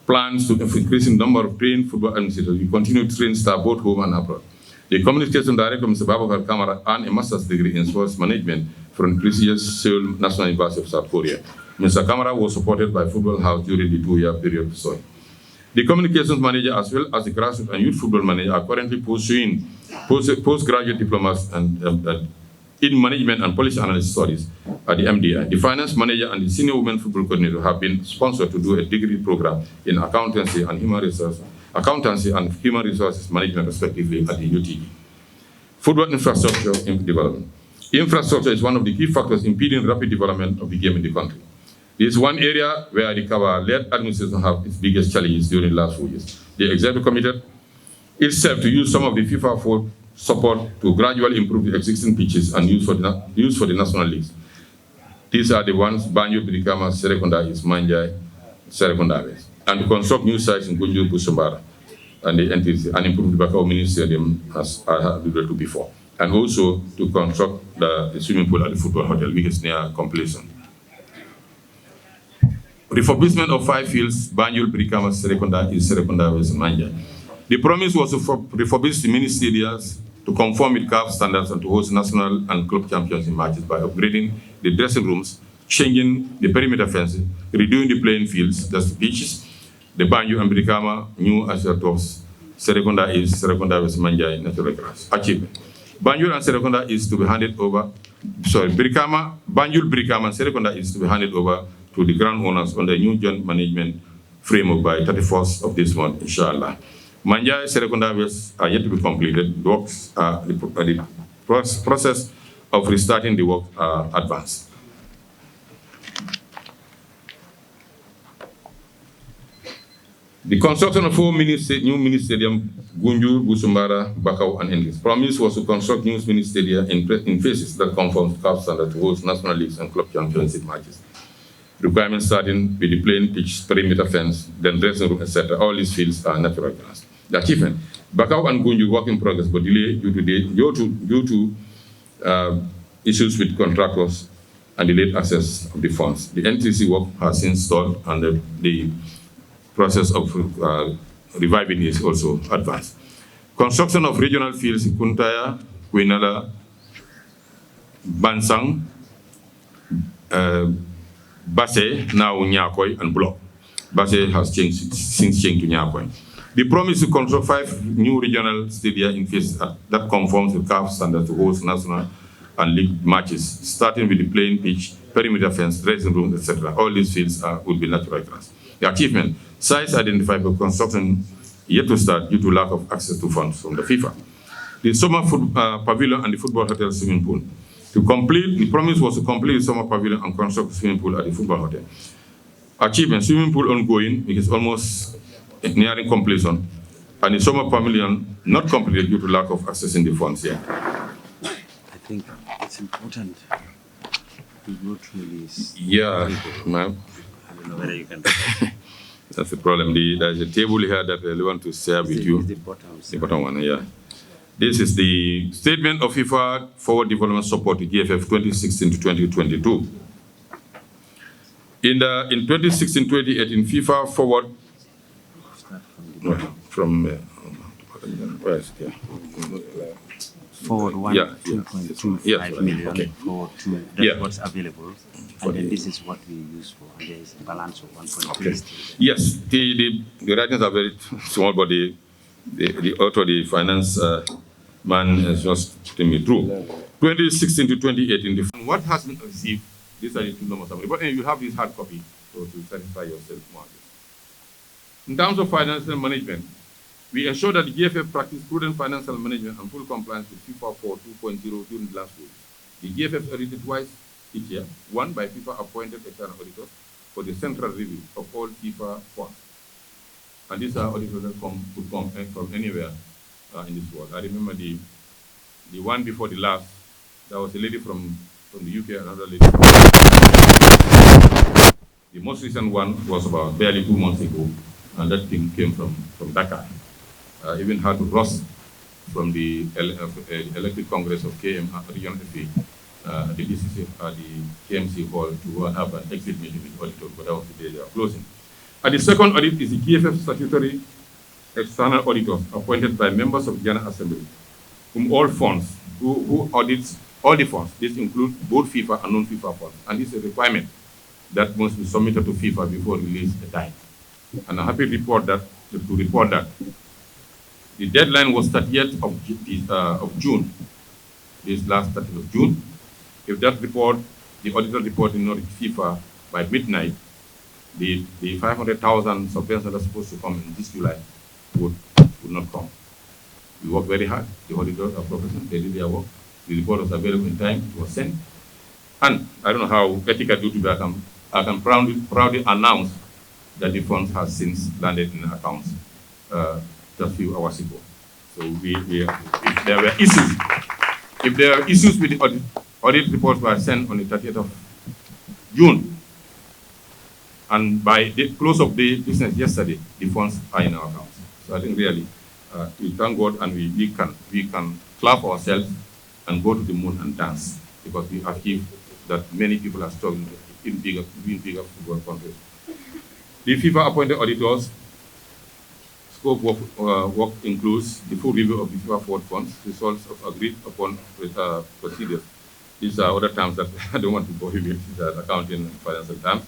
plans to increase the number of trained football administrators, we continue to train staff both home and abroad. The communication director, Mr. Babakar Kamara, earned a master's degree in sports management from the prestigious Seoul National University of South Korea. Mr. Kamara was supported by Football House during the 2-year period of study. The communications manager, as well as the grassroots and youth football manager, are currently pursuing postgraduate diplomas and in management and policy analysis studies at the MDI. The finance manager and the senior women football coordinator have been sponsored to do a degree program in accountancy and human resources management, respectively, at the UTD. Football infrastructure development. Infrastructure is one of the key factors impeding rapid development of the game in the country. This is one area where the Kaba-led administration have its biggest challenges during the last 4 years. The executive committed itself to use some of the FIFA for support to gradually improve the existing pitches and use for the national leagues. These are the ones Banjul, Brikama, Serekunda, Ismanjai, Serekunda, and to construct new sites in Gunjur, Busumbara, and the NTC, and improve the Bakau Mini Stadium as I have alluded to before, and also to construct the swimming pool at the football hotel, which is near completion. Refurbishment of 5 fields, Banjul, Brikama, Serekunda, Serekunda, West, and Manjai. The promise was to refurbish the mini stadiums to conform with CAF standards and to host national and club championship matches by upgrading the dressing rooms, changing the perimeter fencing, redoing the playing fields, that's the pitches, the Banjul and Brikama, new astroturfs, Serekunda is Serekunda West Manjai natural grass. Achievement. Banjul and Serekunda is to be handed over, Banjul, Brikama and Serekunda is to be handed over to the ground owners on the new joint management framework by 31st of this month, inshallah. Manjai, Serekunda West are yet to be completed. The works, the process of restarting the work are advanced. The construction of 4 new mini stadiums, Gunjur, Busumbara, Bakau, and Endis. Promise was to construct new mini stadia in phases that conform to CAF standard to host national leagues and club championship matches. Requirements starting with the playing pitch, perimeter fence, then dressing room, etc. All these fields are natural grass. The achievement. Bakau and Gunjur work in progress, but delayed due to issues with contractors and delayed access of the funds. The NTC work has since stalled, and the process of reviving is also advanced. Construction of regional fields in Kuntaya, Kuinala, Bansang, Basse, now Nyakoi, and Block. Basse has since changed to Nyakoi. The promise to construct 5 new regional stadia in phases that conforms with CAF standards to host national and league matches, starting with the playing pitch, perimeter fence, dressing room, etc. All these fields will be natural grass. The achievement, sites identified for construction yet to start due to lack of access to funds from the FIFA. The summer pavilion and the football hotel swimming pool. The promise was to complete the summer pavilion and construct a swimming pool at the football hotel. Achievement, swimming pool ongoing, it is almost nearing completion, and the summer pavilion not completed due to lack of accessing the funds yet. I think it's important to go through this. Yeah, ma'am. I don't know whether you can. That's the problem. There's a table here that I want to share with you. The bottom one, yeah. This is the statement of FIFA Forward Development Support to GFF 2016 to 2022. In 2016-2018, FIFA Forward from where is it? Forward 2.25 million. Okay. Forward 2. That's what's available. And then this is what we use for. And there is a balance of 1.3. Okay. Yes, the writings are very small, but the author, the finance man, is just putting me through. 2016 to 2018, what has been received, these are the 2 numbers. But you have this hard copy so to satisfy yourself more. In terms of financial management, we ensure that the GFF practice prudent financial management and full compliance with FIFA 4 2.0 during the last week. The GFF audited twice each year, one by FIFA appointed external auditors for the central review of all FIFA funds. And these are auditors that could come from anywhere in this world. I remember the one before the last, there was a lady from the UK, another lady from the most recent one was about barely 2 months ago, and that thing came from Dakar. Even had to rush from the elected Congress of KM Region FA, the DCC, the KMC hall to have an exit meeting with auditors, but that was the day they are closing. And the second audit is the GFF statutory external auditors appointed by members of the General Assembly, whom all funds, who audits all the funds. This includes both FIFA and non-FIFA funds. And this is a requirement that must be submitted to FIFA before release a dime. And I'm happy to report that the deadline was 30th of June, this last 30th of June, If that report, the auditor report, did not reach FIFA by midnight, the 500,000 surveillance that are supposed to come in this July would not come. We worked very hard. The auditors are professional. They did their work. The report was available in time. It was sent. And I don't know how ethical due to be. I can proudly announce that the funds has since landed in accounts just a few hours ago. So if there were issues with the audit reports were sent on the 30th of June, and by the close of the business yesterday, the funds are in our accounts. So I think really, we thank God, and we can clap ourselves and go to the moon and dance, because we achieved that many people are struggling in bigger football countries. The FIFA appointed auditors scope of work includes the full review of the FIFA forward funds, results of agreed upon procedures. These are other terms that I don't want to go with. These are accounting and financial terms.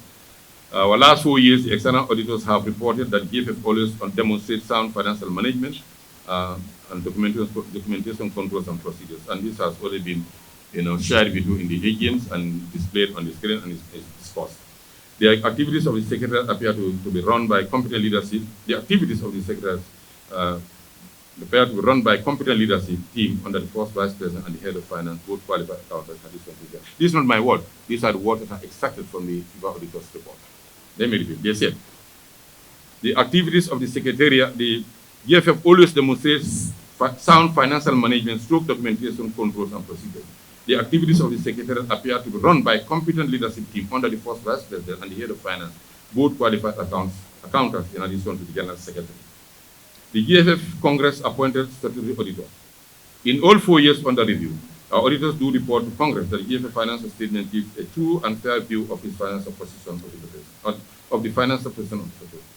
Our last 4 years, the external auditors have reported that GFF always demonstrates sound financial management and documentation controls and procedures. And this has already been shared with you in the AGMs and displayed on the screen and is discussed. The activities of the secretariat appear to be run by competent leadership. The activities of the secretariat appear to be run by competent leadership team under the first vice president and the head of finance, both qualified accountants. This is not my word. These are the words that are extracted from the FIFA auditor's report. Let me repeat. They said, the activities of the secretariat, the GFF always demonstrates sound financial management, stroke documentation, controls, and procedures. The activities of the secretariat appear to be run by competent leadership team under the first vice president and the head of finance, both qualified accountants in addition to the general secretary. The GFF Congress appointed statutory auditor. In all 4 years under review, our auditors do report to Congress that the GFF financial statement gives a true and fair view of its financial position of the financial position of the Federation.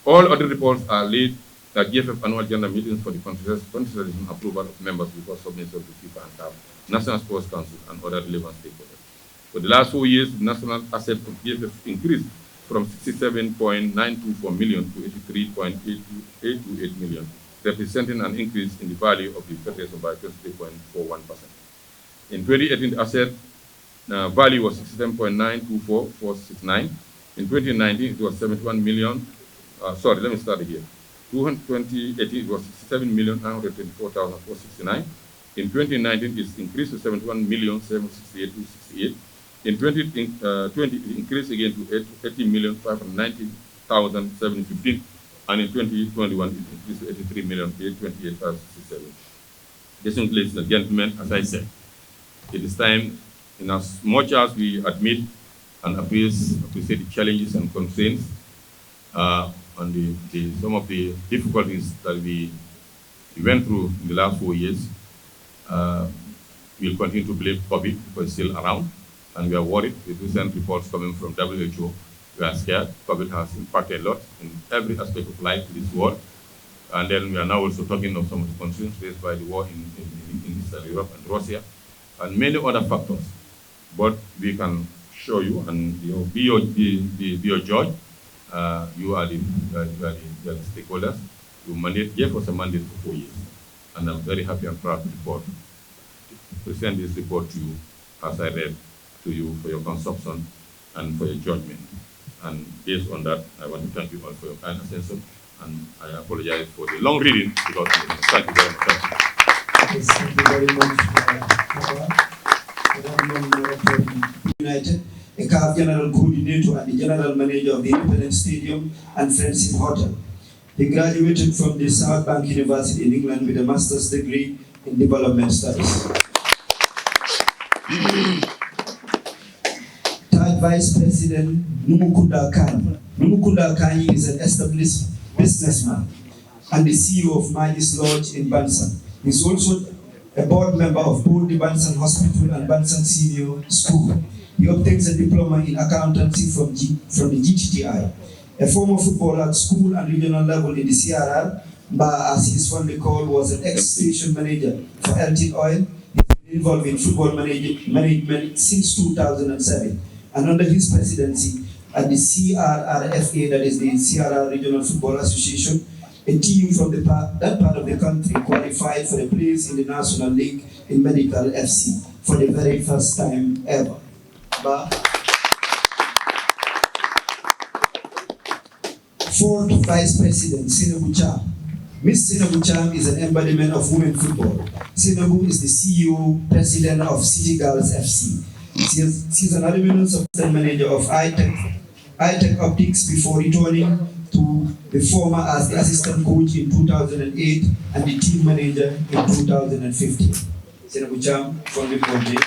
All audit reports are laid at GFF annual general meetings for the consideration and approval of members before submission to FIFA and CAF, National Sports Council, and other relevant stakeholders. For the last 4 years, the national asset of GFF increased from 67.924 million to 83.828 million, representing an increase in the value of the Federation by 23.41%. In 2018, the asset value was 67.924469. In 2019, it was 71 million. Sorry, let me start here. 2018, it was 67,924,469. In 2019, it's increased to 71,768,268. In 2020, it increased again to 80,590,715. And in 2021, it increased to 83,828,567. Ladies and gentlemen, as I said, it is time, in as much as we admit and appreciate the challenges and constraints and some of the difficulties that we went through in the last 4 years, we'll continue to blame COVID because it's still around, and we are worried with recent reports coming from WHO. We are scared. COVID has impacted a lot in every aspect of life in this world. And then we are now also talking of some of the concerns raised by the war in Eastern Europe and Russia, and many other factors. But we can show you, and be your judge. You are the stakeholders. You gave us a mandate for 4 years, and I'm very happy and proud to present this report to you, as I read to you, for your consumption and for your judgment. And based on that, I want to thank you all for your kind attention, and I apologize for the long reading because thank you very much. Yes, thank you very much, United, a CAF General Coordinator and the General Manager of the Independent Stadium and Friendship Hotel. He graduated from the South Bank University in England with a master's degree in development studies. Third Vice President Numukunda Kanyi. Numukunda Kanyi is an established businessman and the CEO of Magis Lodge in Bansan. He's also a board member of both the Bansan Hospital and Bansan Senior School. He obtains a diploma in accountancy from the GTTI. A former footballer at school and regional level in the CRR, but as he is fondly called, was an ex-station manager for LT Oil. He's been involved in football management since 2007. And under his presidency at the CRRFA, that is the CRR Regional Football Association, a team from that part of the country qualified for a place in the National League in Medical FC. for the very first time ever. Fourth Vice President, Senabu Cham. Ms. Senabu Cham is an embodiment of women football. Senabu is the CEO, President of City Girls FC. She's an alumnus assistant manager of iTech Optics before returning to the former as the assistant coach in 2008 and the team manager in 2015. Senabu Cham, from the project.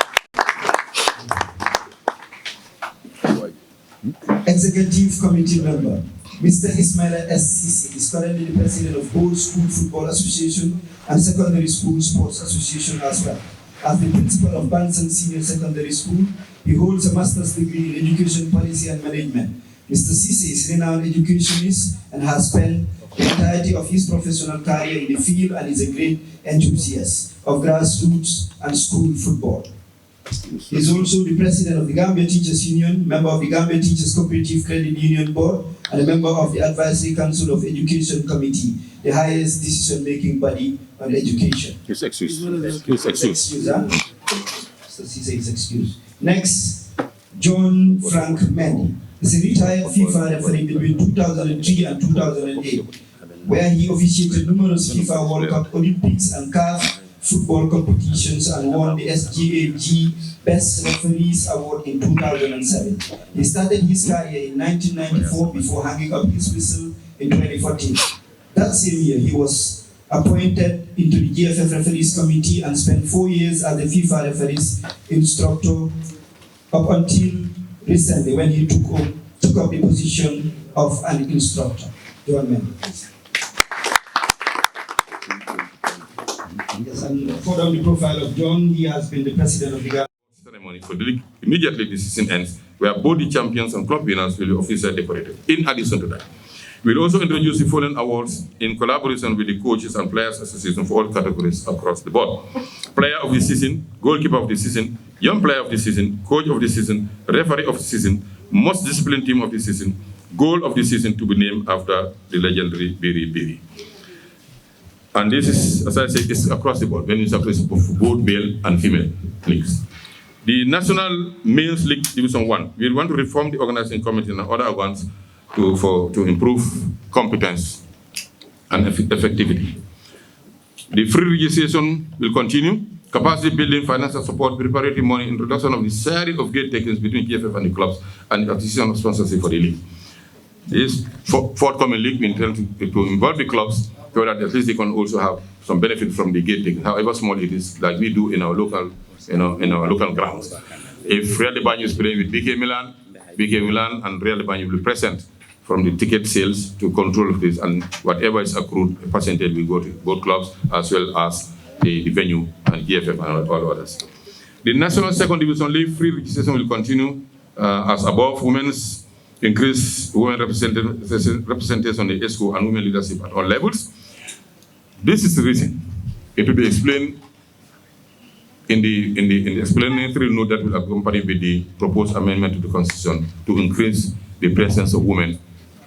Executive Committee Member, Mr. Ismaila S. Sisi is currently the President of both School Football Association and Secondary School Sports Association as well. As the Principal of Bansan Senior Secondary School, he holds a Master's degree in Education Policy and Management. Mr. Sisi is a renowned educationist and has spent the entirety of his professional career in the field and is a great enthusiast of grassroots and school football. He is also the President of the Gambia Teachers Union, member of the Gambia Teachers Cooperative Credit Union Board, and a member of the Advisory Council of Education Committee, the highest decision-making body on education. He's excused. He's excused. So he says excused. Next, John Frank Mendy is a retired FIFA referee between 2003 and 2008, where he officiated numerous FIFA World Cup, Olympics, and CAF football competitions and won the SGAG Best Referees Award in 2007. He started his career in 1994 before hanging up his whistle in 2014. That same year, he was appointed into the GFF Referees Committee and spent 4 years as the FIFA referees instructor up until recently when he took up the position of an instructor. John Mendes. Yes, and further on the profile of John, he has been the president of the Ghana ceremony for the league. Immediately the season ends, where both the champions and club winners will be officially decorated. In addition to that, we'll also introduce the following awards in collaboration with the Coaches and Players Association for all categories across the board. Player of the season, goalkeeper of the season, young player of the season, coach of the season, referee of the season, most disciplined team of the season, goal of the season to be named after the legendary Biri Biri. And this is, as I said, it's across the board, when it's across for both male and female leagues. The National Males League Division 1, we want to reform the organizing committee and other organs to improve competence and effectivity. The free registration will continue. Capacity building, financial support, preparatory money, introduction of the series of gate takings between GFF and the clubs, and the acquisition of sponsorship for the league. This forthcoming league, we intend to involve the clubs so that at least they can also have some benefit from the gate taking, however small it is, like we do in our local, in our local grounds. If Real de Banyu is playing with BK Milan and Real de Banyu will be present from the ticket sales to control of this, and whatever is accrued, a percentage will go to both clubs as well as the venue and GFF and all others. The National Second Division League free registration will continue as above. Women's increase women representation on the ESCO and women leadership at all levels. This is the reason. It will be explained in the explanatory note that will accompany with the proposed amendment to the Constitution to increase the presence of women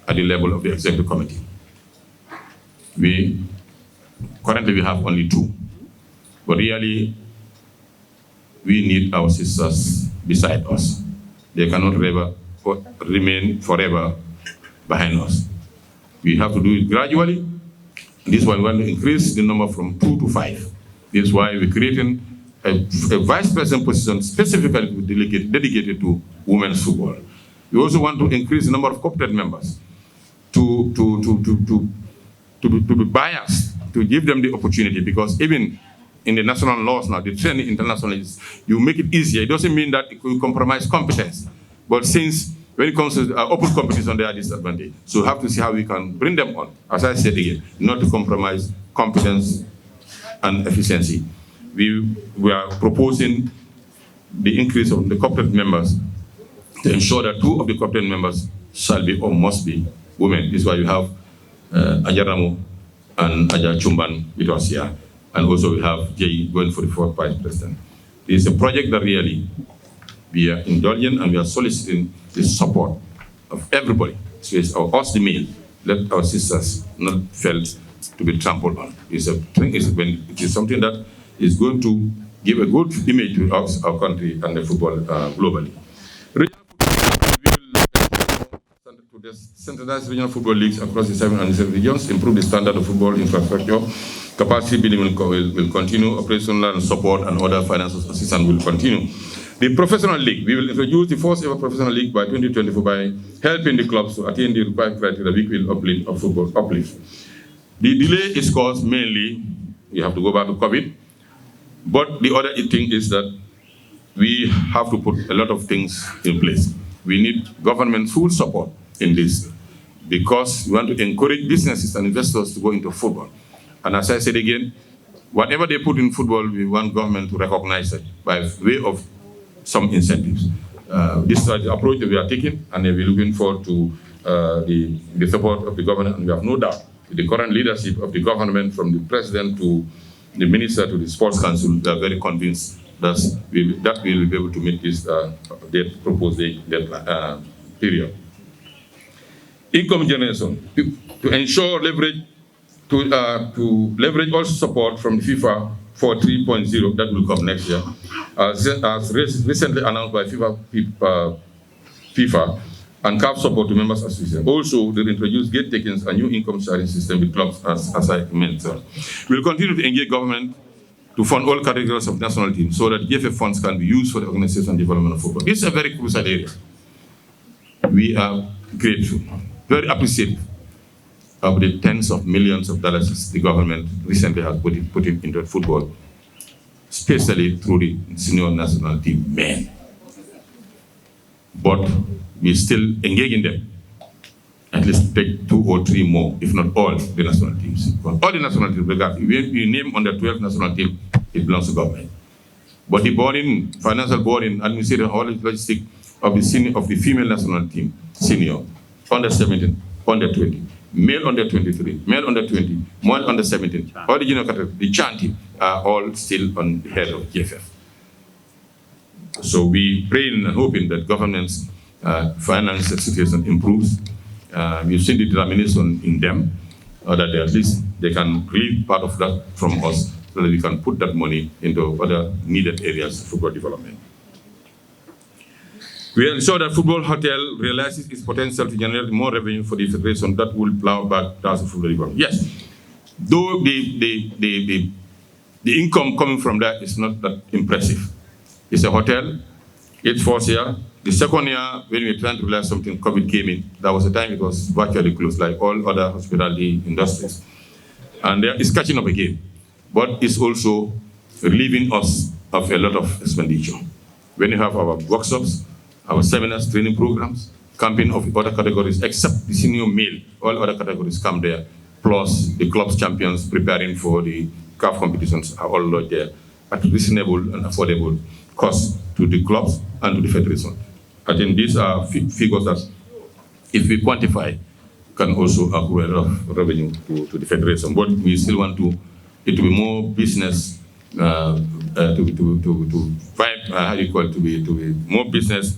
at the level of the Executive Committee. Currently we have only 2, but really we need our sisters beside us. They cannot remain forever behind us. We have to do it gradually. This is why we want to increase the number from 2 to 5. This is why we're creating a vice president position specifically dedicated to women's football. We also want to increase the number of corporate members to be biased, to give them the opportunity, because even in the national laws now, the training internationally is, you make it easier. It doesn't mean that it will compromise competence, but since when it comes to open competition, they are disadvantaged. So we have to see how we can bring them on, as I said again, not to compromise competence and efficiency. We are proposing the increase of the corporate members to ensure that 2 of the corporate members shall be or must be women. This is why we have Ajaramu and Aja Chumban with us here. And also we have Jay going for the 4th vice president. This is a project that really we are indulgent and we are soliciting the support of everybody, so us the male. Let our sisters not felt to be trampled on. It is something that is going to give a good image to our country and the football globally. Regional football, we will centralize regional football leagues across the 7 regions, improve the standard of football infrastructure, capacity building will continue, operational and support and other financial assistance will continue. The professional league, we will introduce the first ever professional league by 2024 by helping the clubs to attain the required criteria which will uplift of football uplift. The delay is caused mainly, we have to go back to COVID, but the other thing is that we have to put a lot of things in place. We need government full support in this because we want to encourage businesses and investors to go into football. And as I said again, whatever they put in football, we want government to recognize it by way of some incentives. This is the approach that we are taking, and we're looking forward to the support of the government. And we have no doubt with the current leadership of the government, from the president to the minister to the sports council, they are very convinced that we will be able to meet this proposed period. Income generation to ensure leverage to leverage also support from the FIFA for 3.0 that will come next year, as recently announced by FIFA and CAF support to members associations. Also, they introduce gate takings and new income sharing system with clubs, as I mentioned. We'll continue to engage government to fund all categories of national teams so that GFF funds can be used for the organization and development of football. This is a very crucial area. We are grateful, very appreciative of the tens of millions of dollars the government recently has put into football, especially through the senior national team men. But we still engage in them. At least take 2 or 3 more, if not all, the national teams. All the national teams, if you name under 12 national team, it belongs to government. But the boarding, financial boarding, administrative, all the logistics of the female national team, senior, under 17, under 20, male under 23, male under 20, male under 17, all the junior category, the chanting are all still on the head of GFF. So we praying and hoping that government's financial situation improves. We've seen the determination in them, that at least they can relieve part of that from us so that we can put that money into other needed areas of football development. We ensure that Football Hotel realizes its potential to generate more revenue for the federation that will plow back towards the football development. Yes, though the income coming from that is not that impressive. It's a hotel, it's 4th year. The 2nd year, when we were trying to realize something, COVID came in. That was the time it was virtually closed, like all other hospitality industries. And it's catching up again. But it's also relieving us of a lot of expenditure. When you have our workshops, our seminars, training programs, camping of other categories, except the senior male, all other categories come there, plus the club's champions preparing for the CAF competitions are all there at reasonable and affordable cost to the clubs and to the federation. I think these are figures that, if we quantify, can also accrue a lot of revenue to the federation. But we still want it to be more business, to be more business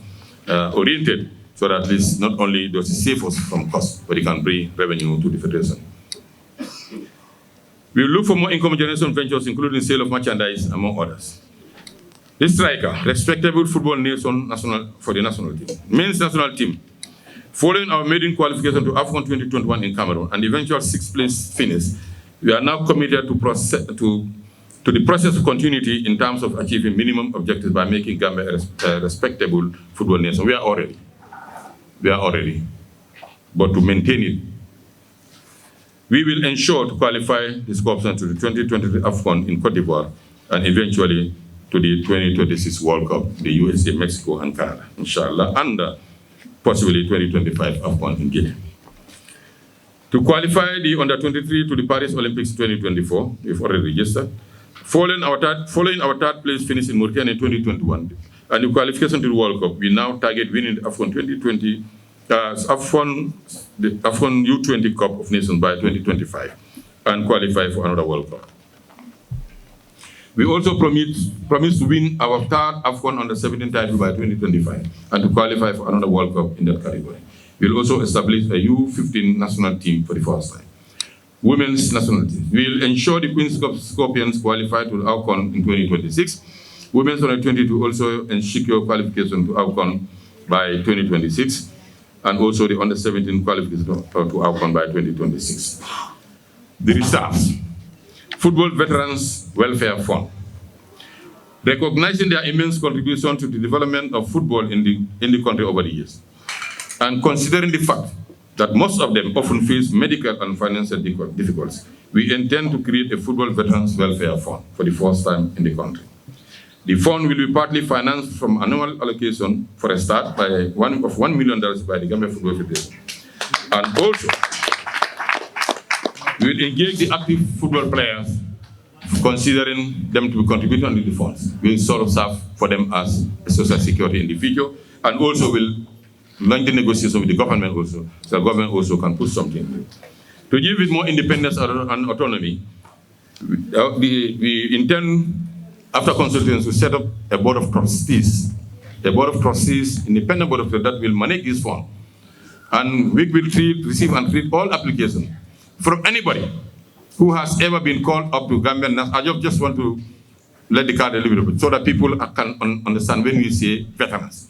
oriented, so that at least not only does it save us from cost, but it can bring revenue to the federation. We will look for more income generation ventures, including sale of merchandise, among others. The striker, respectable football nation for the national team. Men's national team. Following our maiden qualification to AFCON 2021 in Cameroon and eventual 6th place finish, we are now committed to the process of continuity in terms of achieving minimum objectives by making Gambia a respectable football nation. We are already. But to maintain it, we will ensure to qualify this corruption to the 2023 AFCON in Cote d'Ivoire and eventually to the 2026 World Cup, the USA, Mexico, and Canada, inshallah, and possibly 2025 AFCON in Guinea. To qualify the under-23 to the Paris Olympics 2024, we've already registered. Following our third place finish in Mauritania in 2021, and the qualification to the World Cup, we now target winning the AFCON 2020, the AFCON U20 Cup of Nations by 2025, and qualify for another World Cup. We also promise to win our third AFCON under-17 title by 2025 and to qualify for another World Cup in that category. We'll also establish a U15 national team for the first time. women's national team. We will ensure the Queen's Scorpions qualify to AFCON in 2026. Women's under 22 also secure qualification to AFCON by 2026, and also the under 17 qualification to AFCON by 2026. The reserves. Football Veterans Welfare Fund. Recognizing their immense contribution to the development of football in the country over the years, and considering the fact that most of them often face medical and financial difficulties, we intend to create a Football Veterans Welfare Fund for the first time in the country. The fund will be partly financed from annual allocation for a start by $1 million by the Gambia Football Federation. And also, we will engage the active football players, considering them to be contributing to the funds. We will sort of serve for them as a social security in the future, and also will launch the negotiation with the government also, so the government also can put something in. To give it more independence and autonomy, we intend, after consultations, to set up a board of trustees, independent board of trustees that will manage this fund. And we will receive and treat all applications from anybody who has ever been called up to Gambian. I just want to let the card a little bit so that people can understand when we say veterans.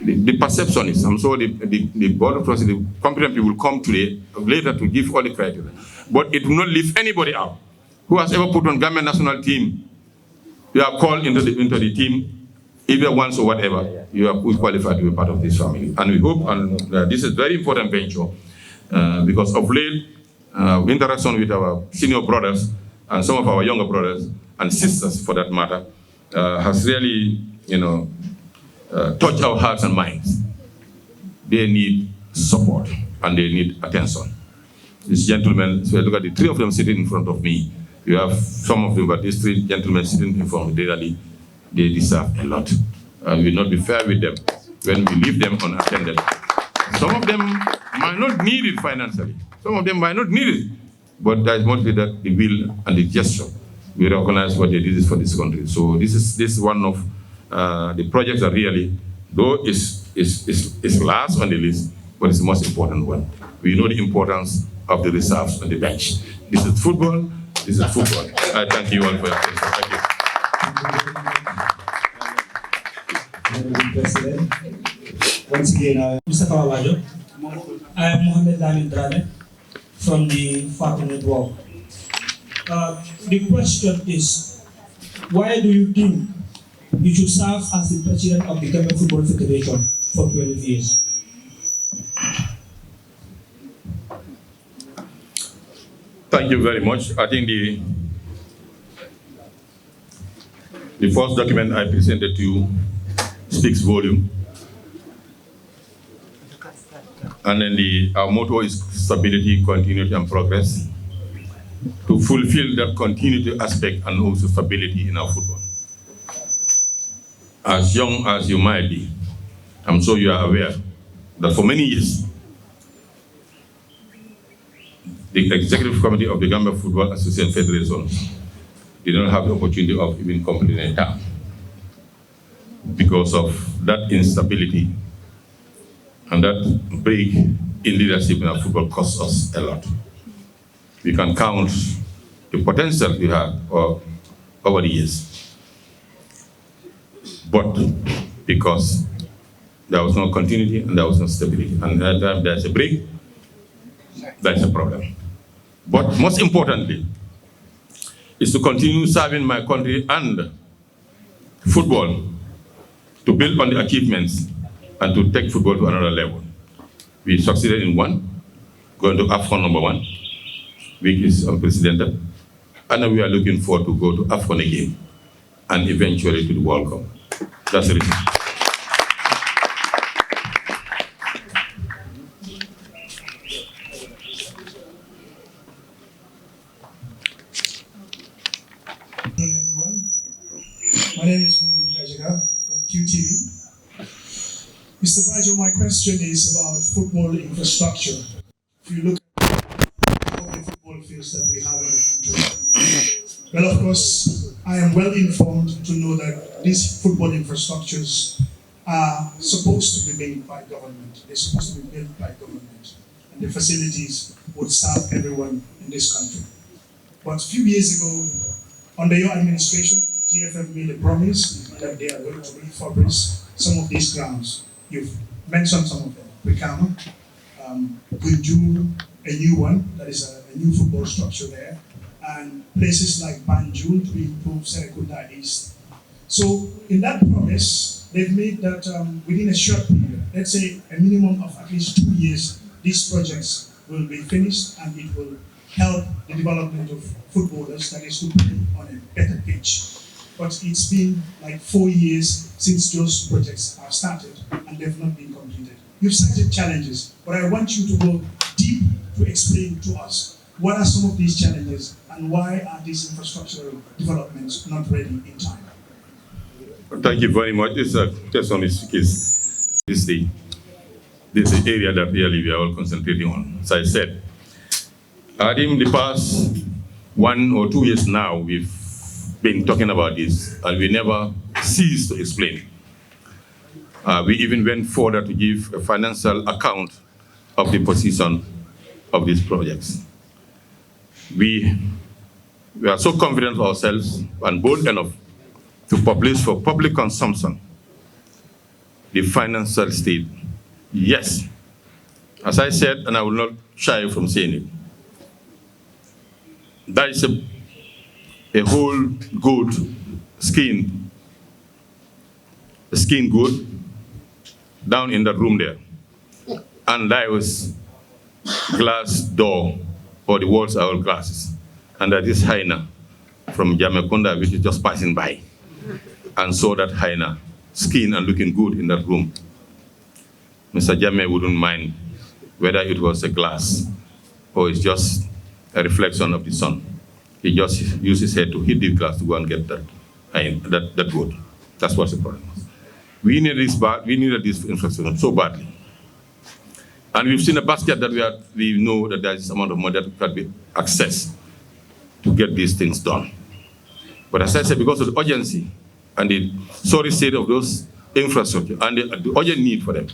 The perception is, I'm sure the board of trustees, the competent people will come today, later to give all the criteria. But it will not leave anybody out who has ever put on Gambian national team. You are called into the team, either once or whatever, you are qualified to be part of this family. And we hope, and this is very important venture, because of late, interaction with our senior brothers and some of our younger brothers and sisters, for that matter, has really, touched our hearts and minds. They need support and they need attention. These gentlemen, so look at the three of them sitting in front of me. You have some of them, but these three gentlemen sitting in front of me, they deserve a lot. And we will not be fair with them when we leave them unattended. Some of them might not need it financially. Some of them might not need it. But there's mostly that the will and the gesture. We recognize what they did for this country. So this is one of the projects that really, though is last on the list, but it's the most important one. We know the importance of the reserves on the bench. This is football. This is football. I thank you all for your attention. Thank you. President. Once again, Mr. Kaba Bajo, I am Mohamed Lamin from the Fatah Network. The question is, why do you think you should serve as the president of the Gambia Football Federation for 12 years? Thank you very much. I think the first document I presented to you speaks volume. And then our motto is stability, continuity, and progress. To fulfill that continuity aspect and also stability in our football. As young as you might be, I'm sure you are aware that for many years, the Executive Committee of the Gambia Football Association Federation did not have the opportunity of even completing a term because of that instability, and that break in leadership in our football cost us a lot. We can count the potential we had over the years, but because there was no continuity and there was no stability, and at that time there's a break, that's a problem. But most importantly, is to continue serving my country and football to build on the achievements and to take football to another level. We succeeded in one, going to AFCON #1, which is unprecedented, and we are looking forward to go to AFCON again, and eventually to the World Cup. That's the reason. My name is from QTV. Mr. Bajo, my question is about football infrastructure. If you look at all the football fields that we have in the country, well, of course, I am well informed to know that these football infrastructures are supposed to be made by government. They're supposed to be built by government. and the facilities would serve everyone in this country. But a few years ago, under your administration, GFF made a promise that they are going to refurbish some of these grounds. You've mentioned some of them. Brikama, we'll do a new one, that is a new football structure there, and places like Banjul to improve Serekunda East. So in that promise, they've made that within a short period, let's say a minimum of at least 2 years, these projects will be finished and it will help the development of footballers, that is to play on a better pitch. But it's been like 4 years since those projects are started and they've not been completed. You've cited challenges, but I want you to go deep to explain to us what are some of these challenges and why are these infrastructural developments not ready in time? Thank you very much. This question is the area that really we are all concentrating on. As I said, I think the past 1 or 2 years now, we've been talking about this, and we never cease to explain. We even went further to give a financial account of the position of these projects. We are so confident of ourselves and bold enough to publish for public consumption the financial state. Yes, as I said, and I will not shy from saying it, that is a whole good skin good down in that room there. And there was glass door, or the walls are all glasses. And that is hyena from Jamekunda, which is just passing by, and saw that hyena skin and looking good in that room. Mr. Jame wouldn't mind whether it was a glass or it's just a reflection of the sun. He just used his head to hit the glass to go and get that wood. That's what's the problem. We needed this infrastructure so badly. And we've seen a basket that we know that there is amount of money that can be accessed to get these things done. But as I said, because of the urgency and the sorry state of those infrastructure and the urgent need for them,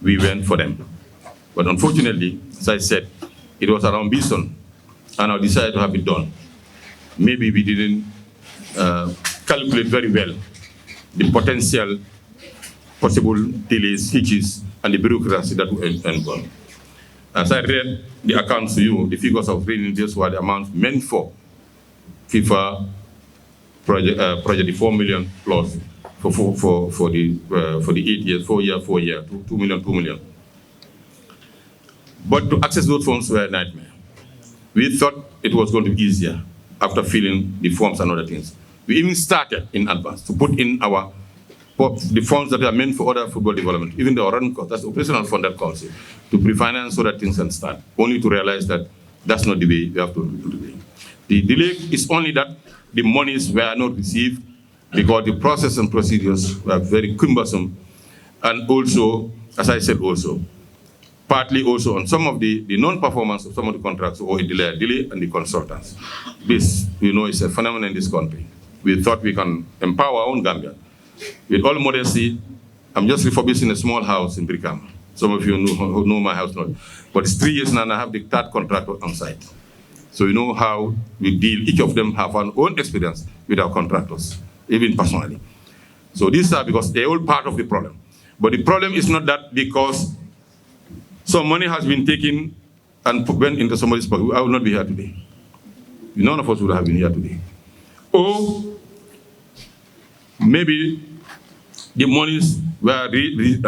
we went for them. But unfortunately, as I said, it was our ambition and I decided to have it done. Maybe we didn't calculate very well the potential possible delays, hitches, and the bureaucracy that will involve. As I read the accounts to you, the figures of reading this were the amounts meant for FIFA project, the 4 million plus for the 8 years, 4 year, 2 million. But to access those funds were a nightmare. We thought it was going to be easier after filling the forms and other things. We even started in advance to put in the funds that are meant for other football development, even the run cost, that's the operational fund that comes in, to pre-finance other things and start, only to realize that that's not the way we have to do today. The delay is only that the monies were not received because the process and procedures were very cumbersome, and also, as I said also, partly also on some of the non-performance of some of the contracts or a delay in the consultants. This, is a phenomenon in this country. We thought we can empower our own Gambia. With all modesty, I'm just refurbishing a small house in Brikama. Some of you know my house now. But it's 3 years now and I have the third contractor on site. So you know how we deal. Each of them have our own experience with our contractors, even personally. So these are because they're all part of the problem. But the problem is not that because some money has been taken and went into somebody's pocket. I will not be here today. None of us would have been here today. Or maybe the monies were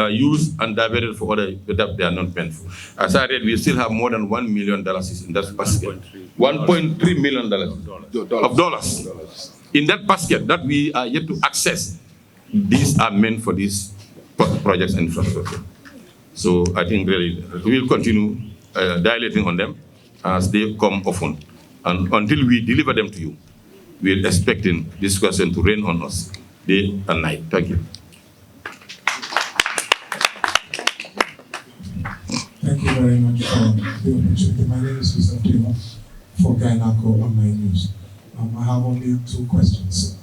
used and diverted for other that they are not meant for. As I read, we still have more than $1 million in that basket. $1.3 million of dollars in that basket that we are yet to access. These are meant for these projects and infrastructure. So I think really we will continue dilating on them as they come often. And until we deliver them to you, we are expecting this question to rain on us day and night. Thank you. Thank you very much for the opportunity. My name is Mr. Taylor for Gainako Online News. I have only 2 questions.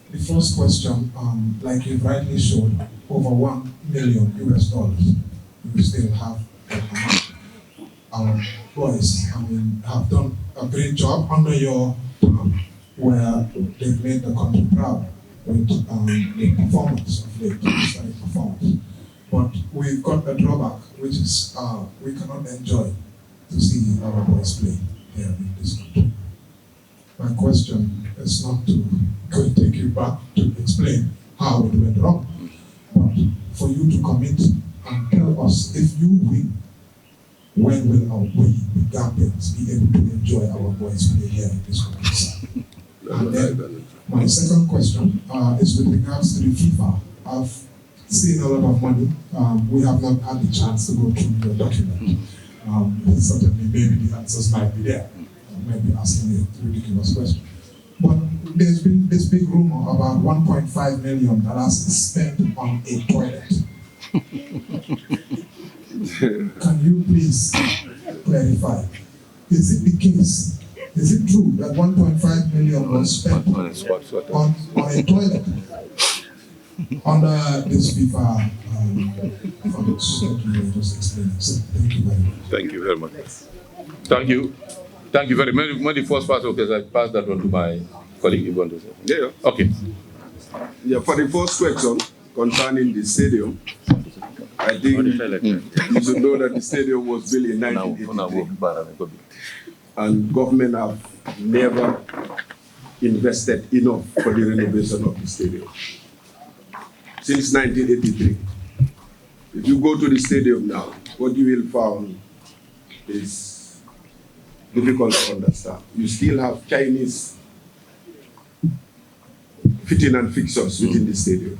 The first question, like you rightly showed, over $1 million US, you still have a Our boys, have done a great job under your term, where they've made the country proud with the performance of the historic performance. But we've got a drawback, which is we cannot enjoy to see our boys play here in this country. My question is not to go and take you back to explain how it went wrong, but for you to commit and tell us, if you win, when will we, the Gambians, be able to enjoy our boys play here in this country? And then my second question is with regards to the FIFA. I've seen a lot of money. We have not had the chance to go through your document. Certainly, maybe the answers might be there. I might be asking a ridiculous question. But there's been this big rumor about $1.5 million spent on a toilet. Can you please clarify? Is it the case? Is it true that 1.5 million was spent on a toilet under this FIFA funds that you were just explaining? So thank you very much. Thank you very much. Thank you. Thank you very much. The first part, okay, I pass that on to my colleague Ibon to say. Yeah. Okay. Yeah, for the first question concerning the stadium, I think you should know that the stadium was built in 1983. And government have never invested enough for the renovation of the stadium. Since 1983. If you go to the stadium now, what you will find is difficult to understand. You still have Chinese fitting and fixtures within the stadium.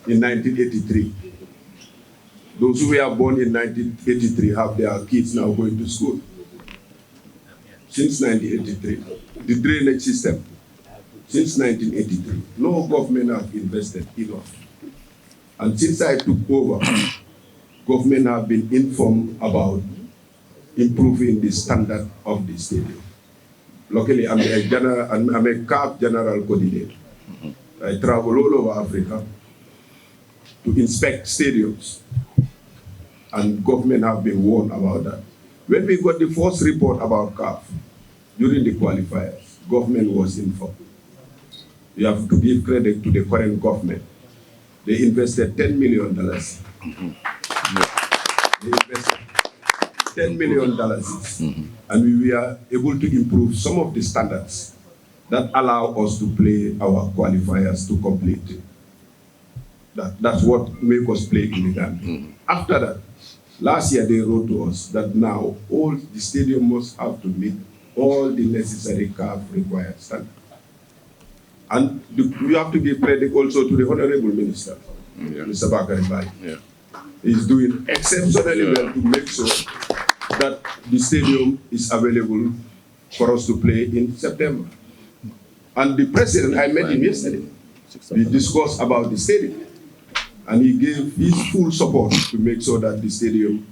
In 1983. Those who were born in 1983 have their kids now going to school. Since 1983. The drainage system, since 1983. No government have invested enough. And since I took over, government have been informed about improving the standard of the stadium. Luckily, I'm a CAF general coordinator. I travel all over Africa to inspect stadiums. And government have been warned about that. When we got the first report about CAF, during the qualifiers, government was informed. You have to give credit to the current government. They invested $10 million. They invested $10 million. And we were able to improve some of the standards that allow us to play our qualifiers to complete. That's what made us play in the Gambia. After that, last year they wrote to us that now all the stadium must have to meet all the necessary CAF required standards. And you have to give credit also to the Honorable Minister, Mr. Bakari Bai. He's doing exceptionally well to make sure that the stadium is available for us to play in September. And the President, I met him yesterday. We discussed about the stadium. And he gave his full support to make sure that the stadium